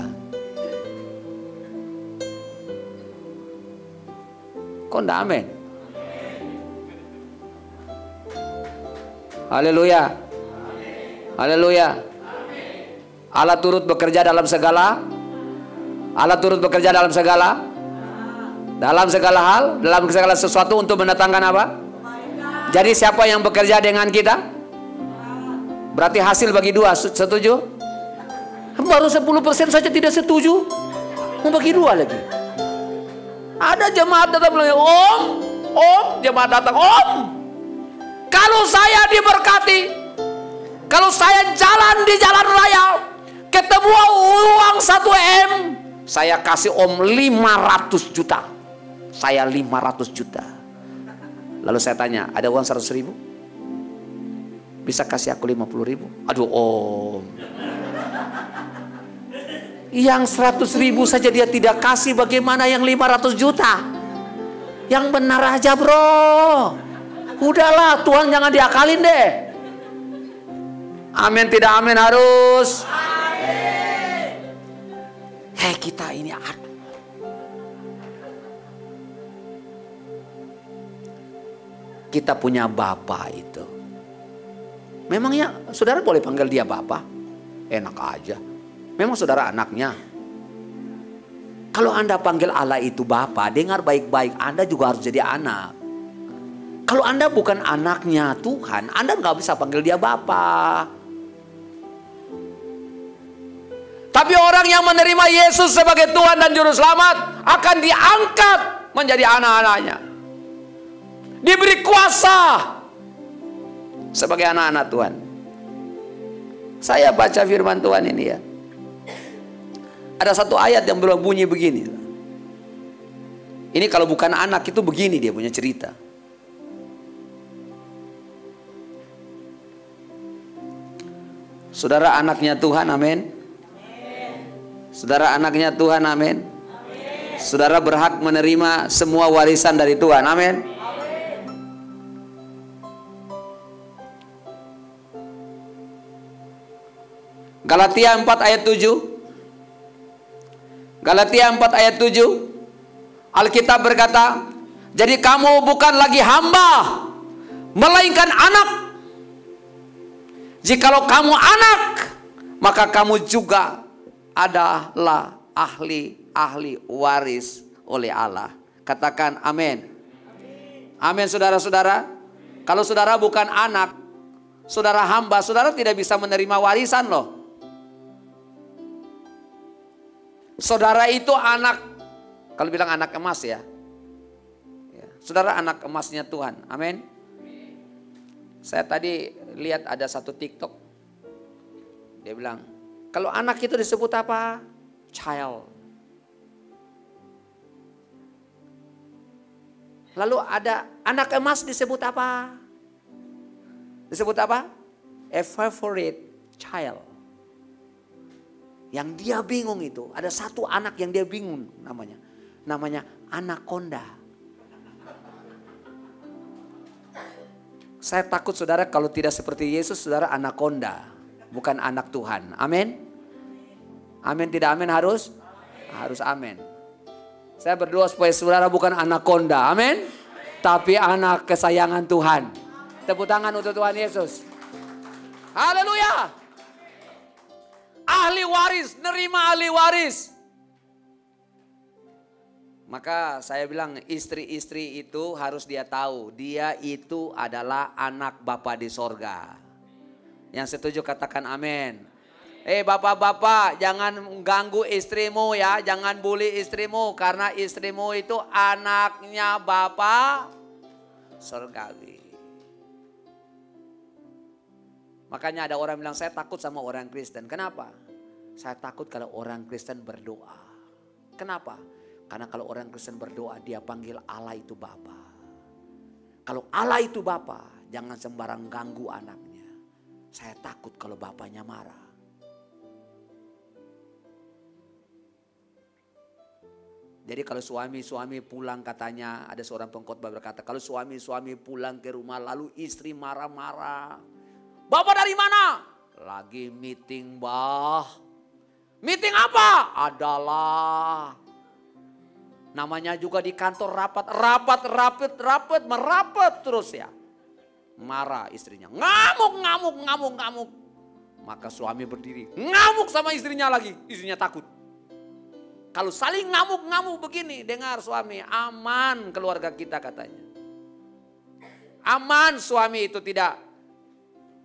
Kok enggak amin? Haleluya. Haleluya. Allah turut bekerja dalam segala. Allah turut bekerja dalam segala. Dalam segala hal, dalam segala sesuatu untuk mendatangkan apa? Jadi siapa yang bekerja dengan kita? Berarti hasil bagi dua, setuju? Baru 10% saja tidak setuju. Mau bagi dua lagi. Ada jemaat datang bilang, Om, jemaat datang, Om. Kalau saya diberkati, kalau saya jalan di jalan raya, ketemu uang 1 M, saya kasih Om 500 juta. Saya 500 juta. Lalu saya tanya, ada uang 100.000? Bisa kasih aku 50.000? Aduh Om, yang 100.000 saja dia tidak kasih, bagaimana yang 500 juta? Yang benar aja bro. Udahlah, Tuhan jangan diakalin deh. Amin tidak amin harus. Amin. Hei kita ini kita punya Bapa itu. Memangnya saudara boleh panggil dia Bapa? Enak aja. Memang saudara anaknya. Kalau Anda panggil Allah itu Bapa, dengar baik-baik, Anda juga harus jadi anak. Kalau Anda bukan anaknya Tuhan, Anda nggak bisa panggil dia Bapa. Tapi orang yang menerima Yesus sebagai Tuhan dan Juru Selamat akan diangkat menjadi anak-anaknya. Diberi kuasa sebagai anak-anak Tuhan. Saya baca firman Tuhan ini ya. Ada satu ayat yang berbunyi begini. Ini kalau bukan anak itu begini dia punya cerita. Saudara anaknya Tuhan, amin. Saudara anaknya Tuhan, amin. Saudara berhak menerima semua warisan dari Tuhan, amin. Galatia 4 ayat 7. Galatia 4 ayat 7. Alkitab berkata, jadi kamu bukan lagi hamba, melainkan anak. Jikalau kamu anak, maka kamu juga adalah ahli waris oleh Allah. Katakan amin. Amin saudara-saudara. Kalau saudara bukan anak, saudara hamba, saudara tidak bisa menerima warisan loh. Saudara itu anak, kalau bilang anak emas ya. Saudara anak emasnya Tuhan, amin. Saya tadi lihat ada satu TikTok. Dia bilang, kalau anak itu disebut apa? Child. Lalu ada anak emas disebut apa? Disebut apa? A favorite child. Yang dia bingung itu, ada satu anak yang dia bingung namanya. Namanya anaconda. Saya takut saudara kalau tidak seperti Yesus, saudara anaconda. Bukan anak Tuhan. Amin. Amin tidak amin harus? Harus amin. Saya berdoa supaya saudara bukan anaconda. Amin. Tapi anak kesayangan Tuhan. Tepuk tangan untuk Tuhan Yesus. Haleluya. Ahli waris, nerima ahli waris. Maka saya bilang istri-istri itu harus dia tahu. Dia itu adalah anak Bapa di sorga. Yang setuju katakan amin. Bapak-bapak jangan ganggu istrimu ya. Jangan bully istrimu. Karena istrimu itu anaknya Bapa sorgawi. Makanya ada orang bilang saya takut sama orang Kristen. Kenapa? Saya takut kalau orang Kristen berdoa. Kenapa? Karena kalau orang Kristen berdoa dia panggil Allah itu Bapa. Kalau Allah itu Bapa, jangan sembarang ganggu anaknya. Saya takut kalau bapaknya marah. Jadi kalau suami-suami pulang katanya, ada seorang pengkhotbah berkata, kalau suami-suami pulang ke rumah lalu istri marah-marah. Bapak dari mana? Lagi meeting, Bah. Meeting apa? Adalah namanya juga di kantor rapat, merapat terus ya. Marah istrinya, ngamuk. Maka suami berdiri, ngamuk sama istrinya lagi. Istrinya takut. Kalau saling ngamuk begini, dengar suami, aman keluarga kita katanya. Aman suami itu tidak.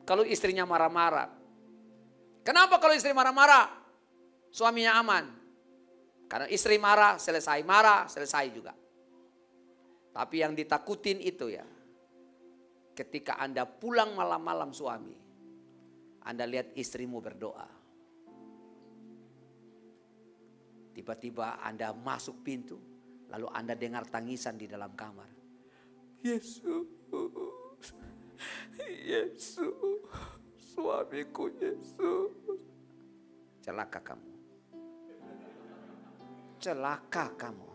Kalau istrinya marah-marah. Kenapa kalau istri marah-marah? Suaminya aman. Karena istri marah, selesai juga. Tapi yang ditakutin itu ya. Ketika Anda pulang malam-malam suami. Anda lihat istrimu berdoa. Tiba-tiba Anda masuk pintu. Lalu Anda dengar tangisan di dalam kamar. Yesus. Suamiku Yesus. Celaka kamu. Celaka kamu.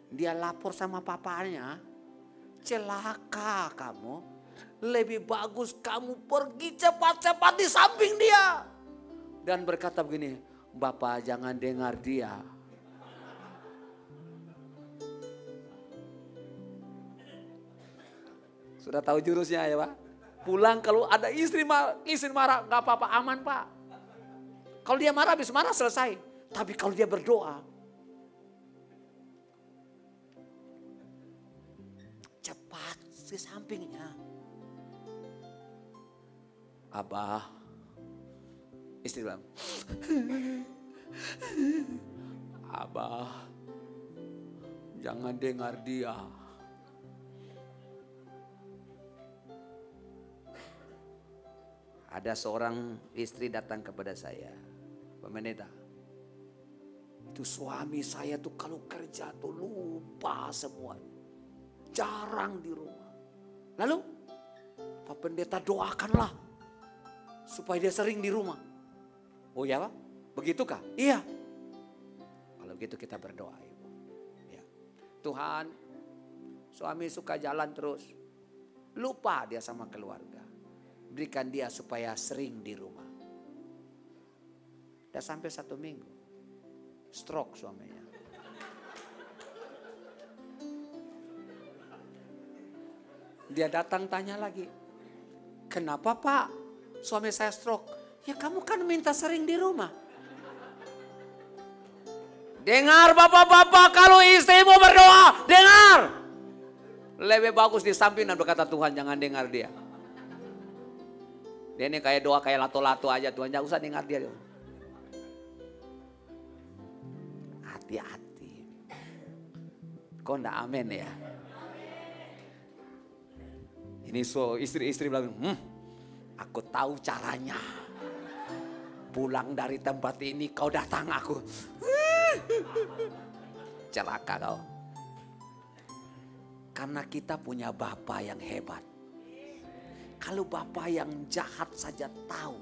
Dia lapor sama papanya. Celaka kamu. Lebih bagus kamu pergi cepat-cepat di samping dia. Dan berkata begini, Bapak jangan dengar dia. Sudah tahu jurusnya ya Pak? Pulang kalau ada istri marah, gak apa-apa, aman Pak. Kalau dia marah, habis marah selesai. Tapi kalau dia berdoa, cepat ke sampingnya. Abah, istri bilang, Abah, jangan dengar dia. Ada seorang istri datang kepada saya, pendeta. Itu suami saya tuh kalau kerja tuh lupa semuanya. Jarang di rumah. Lalu Pak Pendeta doakanlah supaya dia sering di rumah. Oh ya Pak? Begitukah? Iya. Kalau gitu kita berdoa Ibu. Ya. Tuhan, suami suka jalan terus. Lupa dia sama keluarga. Berikan dia supaya sering di rumah. Udah sampai 1 minggu. Stroke suaminya. Dia datang tanya lagi. Kenapa Pak? Suami saya stroke. Ya kamu kan minta sering di rumah. Dengar bapak-bapak, kalau istrimu berdoa, dengar. Lebih bagus di samping dan berkata Tuhan jangan dengar dia. Dia ini kayak doa kayak lato-lato aja, Tuhan jangan usah dengar dia. Hati-hati. Kok enggak amin ya? Ini istri-istri bilang, aku tahu caranya. Pulang dari tempat ini kau datang aku. Celaka kau. Karena kita punya Bapa yang hebat. Kalau Bapa yang jahat saja tahu,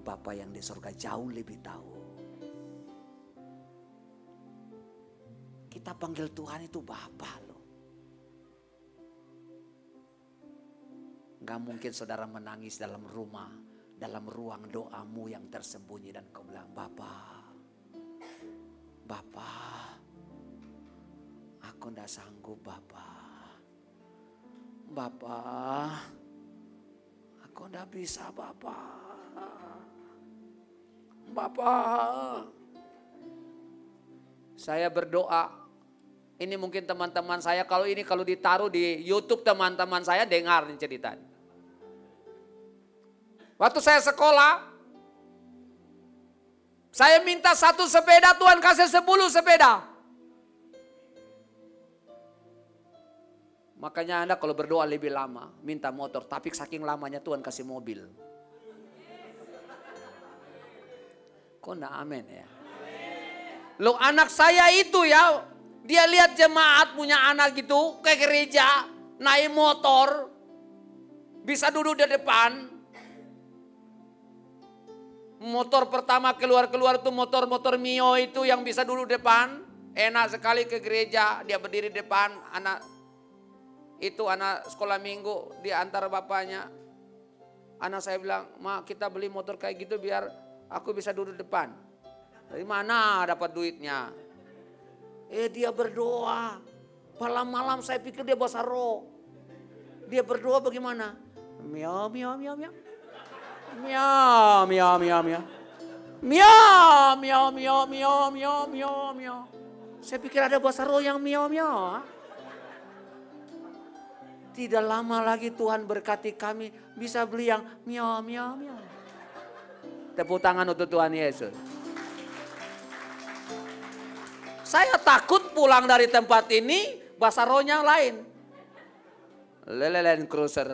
Bapa yang di surga jauh lebih tahu. Kita panggil Tuhan itu Bapa loh. Gak mungkin saudara menangis dalam rumah, dalam ruang doamu yang tersembunyi dan kau bilang, Bapa, aku gak sanggup Bapa. Aku gak bisa Bapa. Saya berdoa. Ini mungkin teman-teman saya kalau ditaruh di YouTube teman-teman saya dengar nih cerita. Waktu saya sekolah, saya minta 1 sepeda, Tuhan kasih 10 sepeda. Makanya Anda kalau berdoa lebih lama, minta motor, tapi saking lamanya Tuhan kasih mobil. Kok enggak amin ya? Loh anak saya itu ya, dia lihat jemaat punya anak gitu ke gereja, naik motor, bisa duduk di depan. Motor pertama keluar tuh motor Mio itu yang bisa duduk depan. Enak sekali ke gereja, dia berdiri depan, anak sekolah minggu diantar bapaknya. Anak saya bilang, Ma kita beli motor kayak gitu biar aku bisa duduk depan. Dari mana dapat duitnya? Dia berdoa. Malam-malam saya pikir dia bahasa roh. Dia berdoa bagaimana? Miau, miau, miau, miau. Miau, miau, miau, miau. Miau, miau, miau, miau, miau, miau, miau. Saya pikir ada bahasa roh yang miau, miau. Tidak lama lagi Tuhan berkati kami bisa beli yang miau, miau, miau. Tepuk tangan untuk Tuhan Yesus. Saya takut pulang dari tempat ini bahasa rohnya lain. Lelelen cruiser.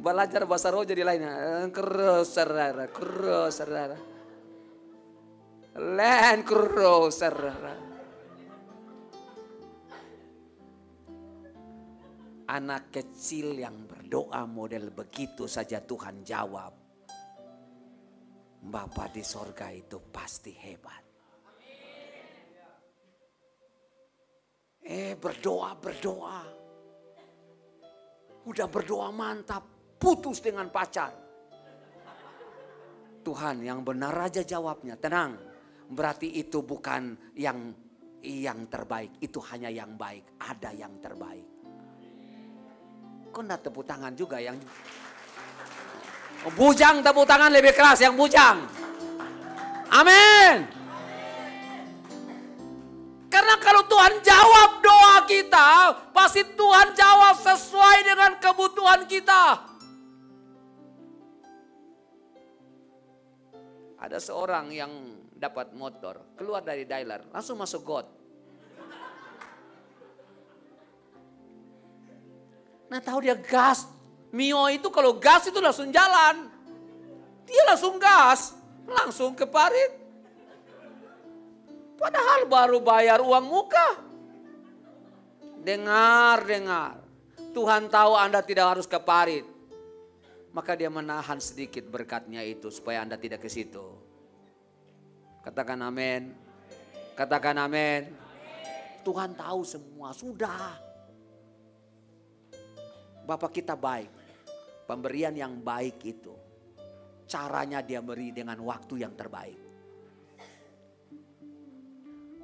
Belajar bahasa roh jadi lain. Cruiser. Land cruiser. Anak kecil yang berdoa model begitu saja Tuhan jawab. Bapa di sorga itu pasti hebat. Berdoa. Udah berdoa mantap, putus dengan pacar. Tuhan yang benar aja jawabnya, tenang. Berarti itu bukan yang terbaik, itu hanya yang baik, ada yang terbaik. Kok enggak tepuk tangan juga yang bujang, tepuk tangan lebih keras yang bujang. Amin. Karena kalau Tuhan jawab doa kita, pasti Tuhan jawab sesuai dengan kebutuhan kita. Ada seorang yang dapat motor, keluar dari dialer, langsung masuk got. Nah tahu dia gas. Mio itu kalau gas itu langsung jalan. Dia langsung gas. langsung ke parit. Padahal baru bayar uang muka. Dengar. Tuhan tahu Anda tidak harus ke parit. Maka dia menahan sedikit berkatnya itu supaya Anda tidak ke situ. Katakan amin. Katakan amin. Tuhan tahu semua, sudah. Bapak kita baik. Pemberian yang baik itu, caranya dia beri dengan waktu yang terbaik.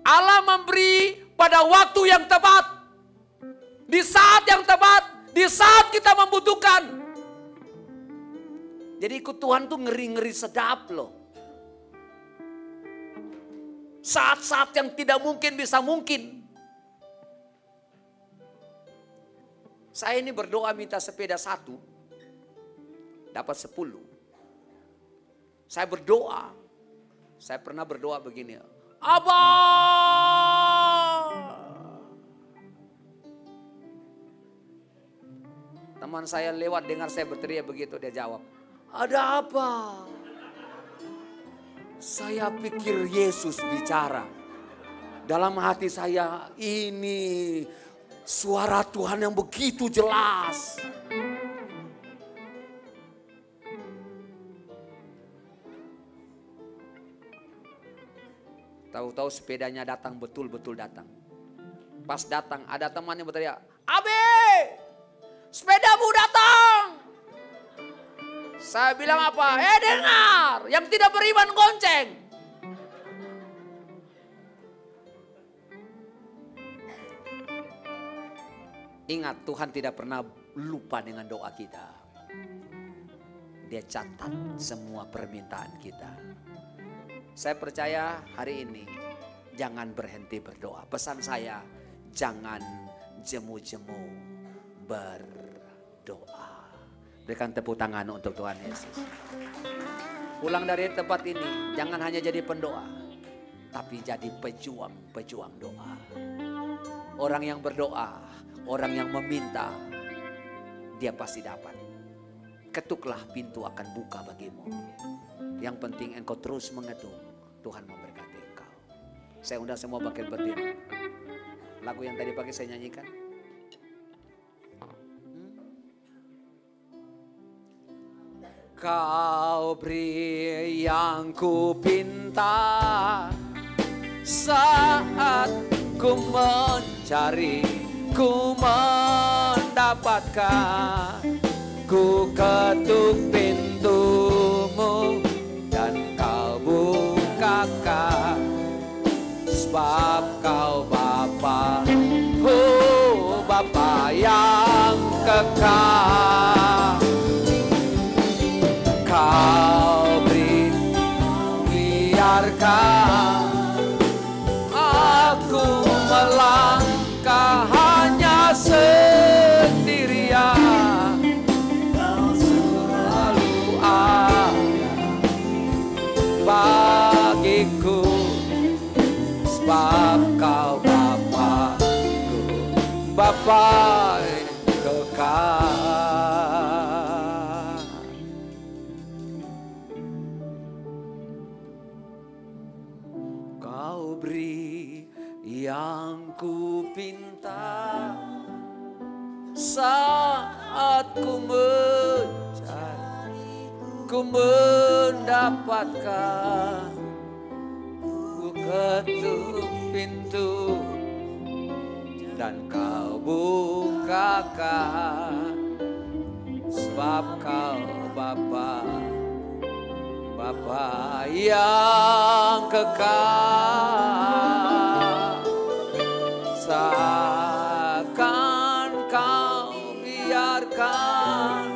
Allah memberi pada waktu yang tepat. Di saat yang tepat, di saat kita membutuhkan. Jadi ikut Tuhan tuh ngeri-ngeri sedap loh. Saat-saat yang tidak mungkin bisa mungkin. Saya ini berdoa minta sepeda 1, dapat 10. Saya berdoa, saya pernah berdoa begini, Abah. Teman saya lewat dengar saya berteriak begitu, dia jawab, ada apa? Saya pikir Yesus bicara. Dalam hati saya, ini suara Tuhan yang begitu jelas. Tahu-tahu sepedanya datang, betul-betul datang. Pas datang ada teman yang berteriak, Abe, sepedamu datang. Saya bilang apa? Dengar, yang tidak beriman gonceng. Ingat, Tuhan tidak pernah lupa dengan doa kita. Dia catat semua permintaan kita. Saya percaya hari ini jangan berhenti berdoa. Pesan saya, jangan jemu-jemu berdoa. Berikan tepuk tangan untuk Tuhan Yesus. Pulang dari tempat ini, jangan hanya jadi pendoa, tapi jadi pejuang doa. Orang yang berdoa, orang yang meminta, dia pasti dapat. Ketuklah, pintu akan buka bagimu. Yang penting engkau terus mengetuk, Tuhan memberkati engkau. Saya undang semua bangkit berdiri. Lagu yang tadi pagi saya nyanyikan. Kau beri yang ku pinta, saat ku mencari, ku mendapatkan. Ku ketuk pintumu dan kau bukakan, sebab kau Bapa, oh Bapa yang kekal. Kau beri, biarkan aku melangkah hanya sendirian. Kau selalu ada bagiku, sebab kau Bapa-Ku, Bapa kekal. Kau beri yang ku pinta, saat ku mencari, ku mendapatkan. Ku ketuk pintu dan kau bukakan, sebab kau Bapa, Bapa yang kekal. Seakan kau biarkan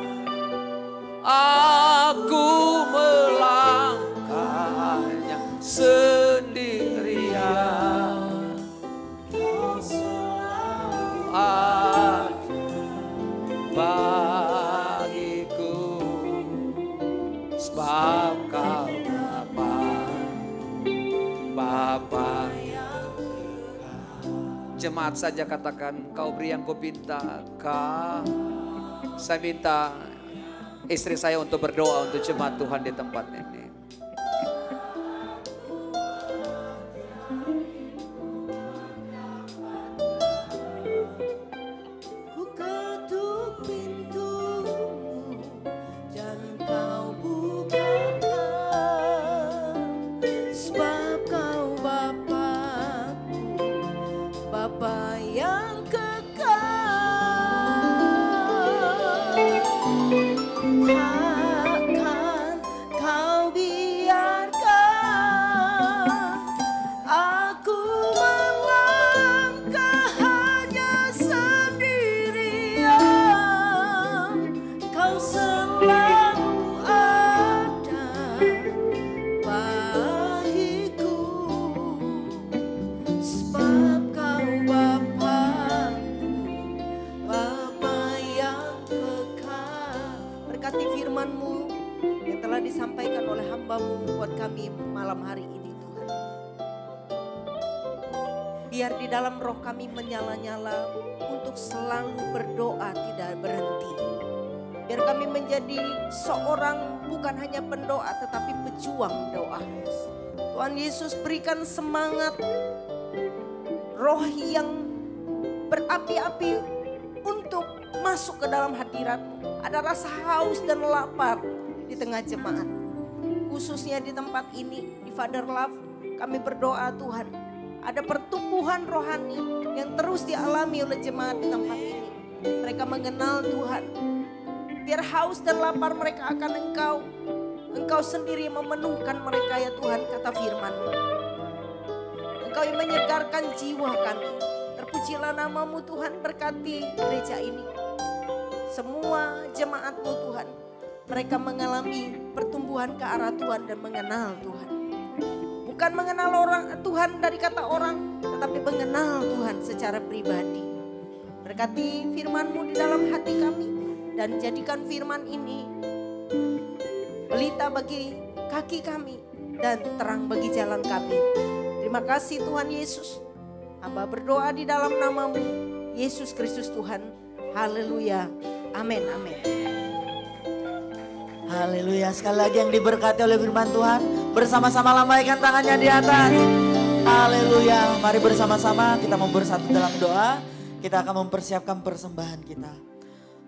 aku melangkahnya sendirian. Kau selalu ada bagiku, sebab kau Bapa. Jemaat saja katakan, kau beri yang ku pinta. Saya minta istri saya untuk berdoa untuk jemaat Tuhan di tempat ini. berkati firman-Mu yang telah disampaikan oleh hamba-Mu buat kami malam hari ini Tuhan. Biar di dalam roh kami menyala-nyala untuk selalu berdoa tidak berhenti. Biar kami menjadi seorang bukan hanya pendoa tetapi pejuang doa. Tuhan Yesus berikan semangat roh yang berapi-api untuk masuk ke dalam hadirat-Mu. Ada rasa haus dan lapar di tengah jemaat. Khususnya di tempat ini, di Father Love, kami berdoa Tuhan. Ada pertumbuhan rohani yang terus dialami oleh jemaat di tempat ini. Mereka mengenal Tuhan. Biar haus dan lapar mereka akan Engkau. Engkau sendiri memenuhkan mereka ya Tuhan, kata firman-Mu. Engkau yang menyegarkan jiwa kami. Terpujilah nama-Mu Tuhan, berkati gereja ini. Semua jemaat-Mu Tuhan, mereka mengalami pertumbuhan ke arah Tuhan dan mengenal Tuhan. Bukan mengenal orang Tuhan dari kata orang, tetapi mengenal Tuhan secara pribadi. Berkati firman-Mu di dalam hati kami dan jadikan firman ini pelita bagi kaki kami dan terang bagi jalan kami. Terima kasih Tuhan Yesus. Hamba berdoa di dalam nama-Mu, Yesus Kristus Tuhan. Haleluya. Amin, amin. Haleluya. Sekali lagi yang diberkati oleh firman Tuhan, bersama-sama lambaikan tangannya di atas. Haleluya. Mari bersama-sama kita mau bersatu dalam doa. Kita akan mempersiapkan persembahan kita.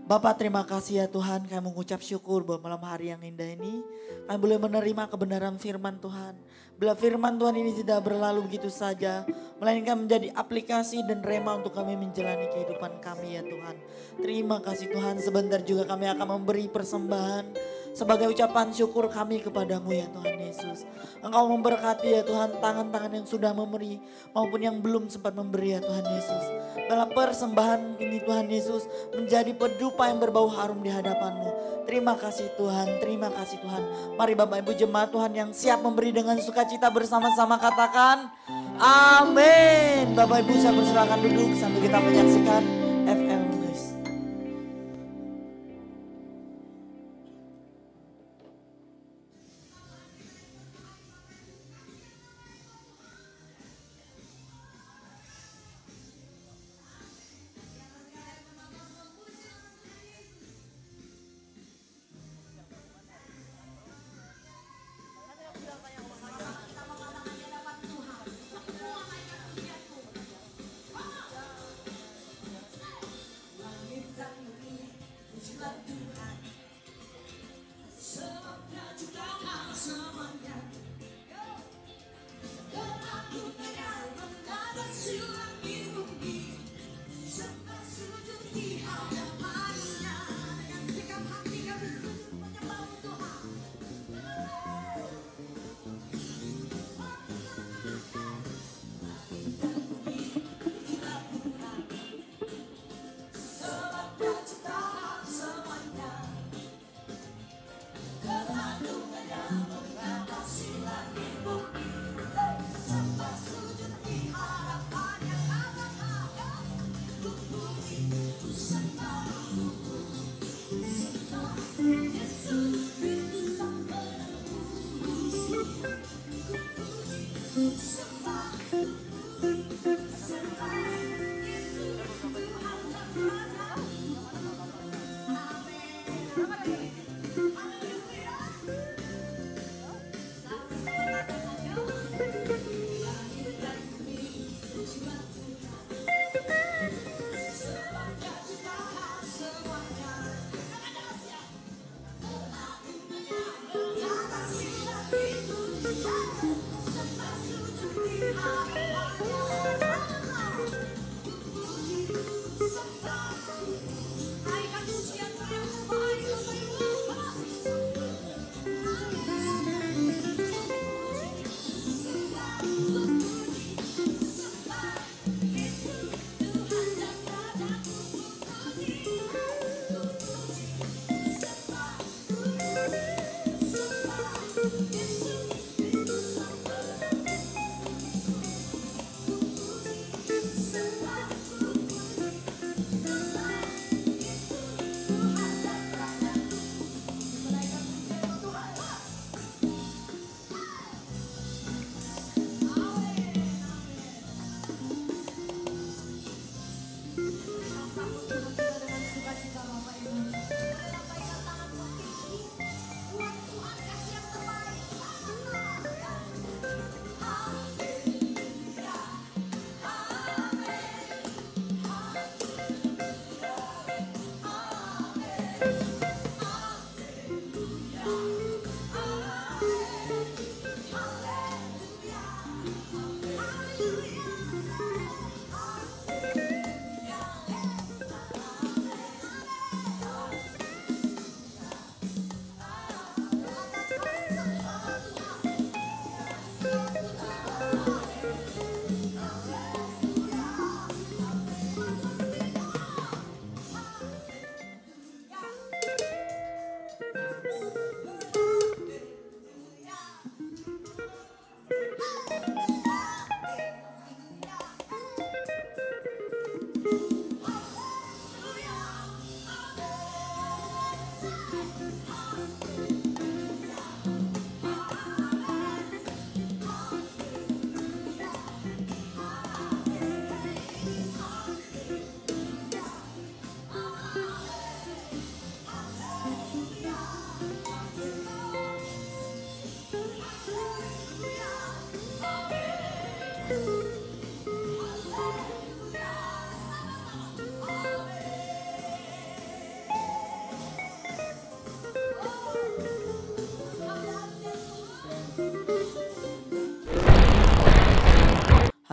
Bapak, terima kasih ya Tuhan, kami mengucap syukur bahwa malam hari yang indah ini kami boleh menerima kebenaran firman Tuhan. Bila firman Tuhan ini tidak berlalu begitu saja, melainkan menjadi aplikasi dan rema untuk kami menjalani kehidupan kami ya Tuhan. Terima kasih Tuhan, sebentar juga kami akan memberi persembahan sebagai ucapan syukur kami kepadamu ya Tuhan Yesus. Engkau memberkati ya Tuhan tangan-tangan yang sudah memberi maupun yang belum sempat memberi ya Tuhan Yesus. Dalam persembahan ini Tuhan Yesus menjadi pedupa yang berbau harum di hadapan-Mu. Terima kasih Tuhan, terima kasih Tuhan. Mari Bapak Ibu jemaat Tuhan yang siap memberi dengan sukacita bersama-sama katakan amin. Bapak Ibu saya persilakan duduk sambil kita menyaksikan FM News.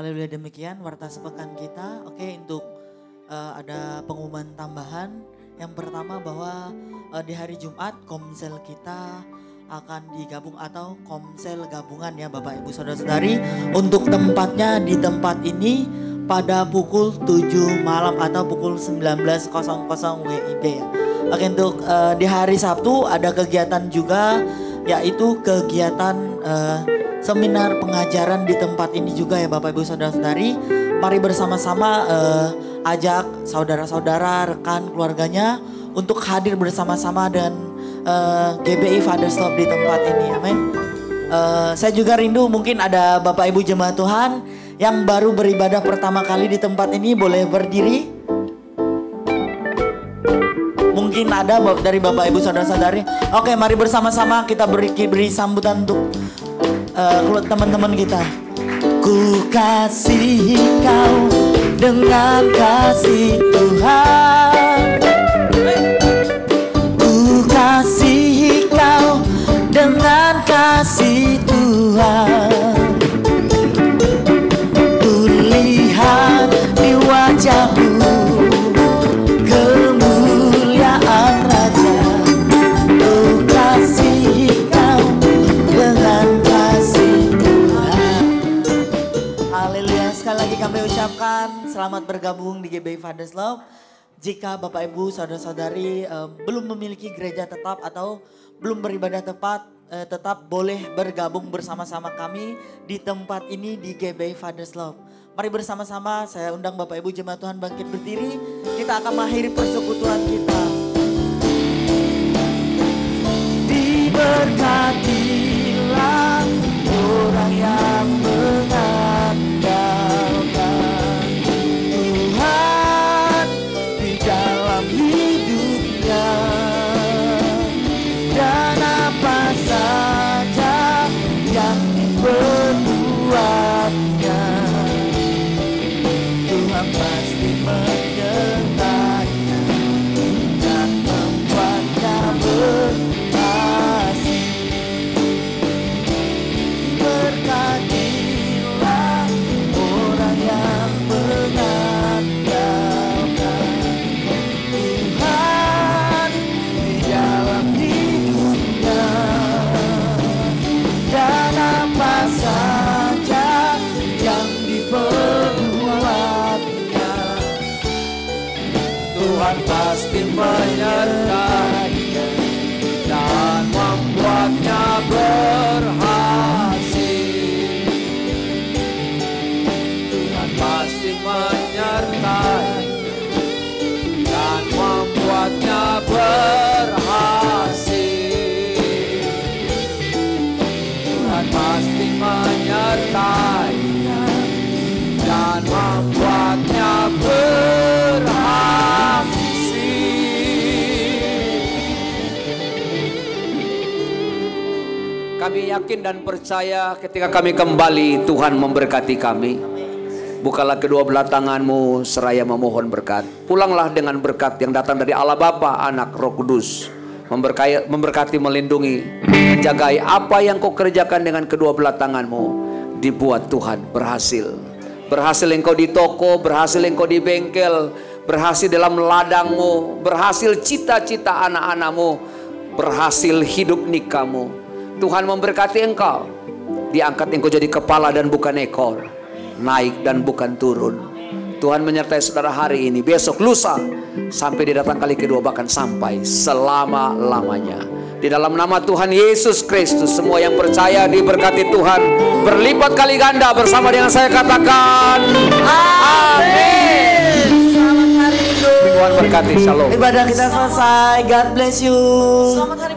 Haleluya, demikian warta sepekan kita. Oke, untuk ada pengumuman tambahan. Yang pertama bahwa di hari Jumat komsel kita akan digabung atau komsel gabungan ya Bapak Ibu Saudara-saudari. Untuk tempatnya di tempat ini pada pukul 7 malam atau pukul 19.00 WIB ya. Oke, untuk di hari Sabtu ada kegiatan juga, yaitu kegiatan seminar pengajaran di tempat ini juga ya Bapak Ibu Saudara-saudari. Mari bersama-sama ajak saudara-saudara, rekan, keluarganya untuk hadir bersama-sama dan GBI Fathers Love di tempat ini. Amin. Saya juga rindu mungkin ada Bapak Ibu jemaat Tuhan yang baru beribadah pertama kali di tempat ini, boleh berdiri. Mungkin ada dari Bapak Ibu saudara-saudari. Oke, mari bersama-sama kita beri sambutan untuk teman-teman kita. Ku kasihi kau dengan kasih Tuhan. Ku kasihi kau dengan kasih Tuhan. Ku lihat di wajahmu kemuliaan Raja. Ku kasihi kau dengan kasih Tuhan. Haleluya. Sekali lagi kami ucapkan selamat bergabung di GBI Fathers Love. Jika Bapak Ibu saudara-saudari belum memiliki gereja tetap atau belum beribadah tetap boleh bergabung bersama-sama kami di tempat ini di GBI Fathers Love. Mari bersama-sama saya undang Bapak Ibu jemaat Tuhan bangkit berdiri. Kita akan mengakhiri persekutuan kita. Diberkatilah orang yang mengandalkan Tuhan di dalam hidupnya, dan apa saja yang diperbuatnya, Tuhan pasti menyertainya dan membuatnya berhasil. Berkatilah orang yang mengandalkan Tuhan di dalam hidupnya, dan apa saja yang diperbuatnya, Tuhan pasti menyertainya dan membuatnya berhasil. Tuhan pasti menyertainya dan membuatnya berhasil. Tuhan pasti menyertainya dan membuatnya berhasil. Kami yakin dan percaya ketika kami kembali Tuhan memberkati kami. Bukalah kedua belah tanganmu seraya memohon berkat. Pulanglah dengan berkat yang datang dari Allah Bapa, Anak, Roh Kudus. Memberkati, melindungi, menjagai apa yang kau kerjakan dengan kedua belah tanganmu. Dibuat Tuhan berhasil. Berhasil engkau di toko, berhasil engkau di bengkel, berhasil dalam ladangmu, berhasil cita-cita anak-anakmu, berhasil hidup nikahmu. Tuhan memberkati engkau. Diangkat engkau jadi kepala dan bukan ekor, naik dan bukan turun. Tuhan menyertai saudara hari ini, besok, lusa, sampai di datang kali kedua, bahkan sampai selama-lamanya. Di dalam nama Tuhan Yesus Kristus, semua yang percaya diberkati Tuhan berlipat kali ganda bersama dengan saya katakan amin. Selamat hari Minggu. Tuhan berkati, shalom. Ibadah kita selesai. God bless you. Selamat hari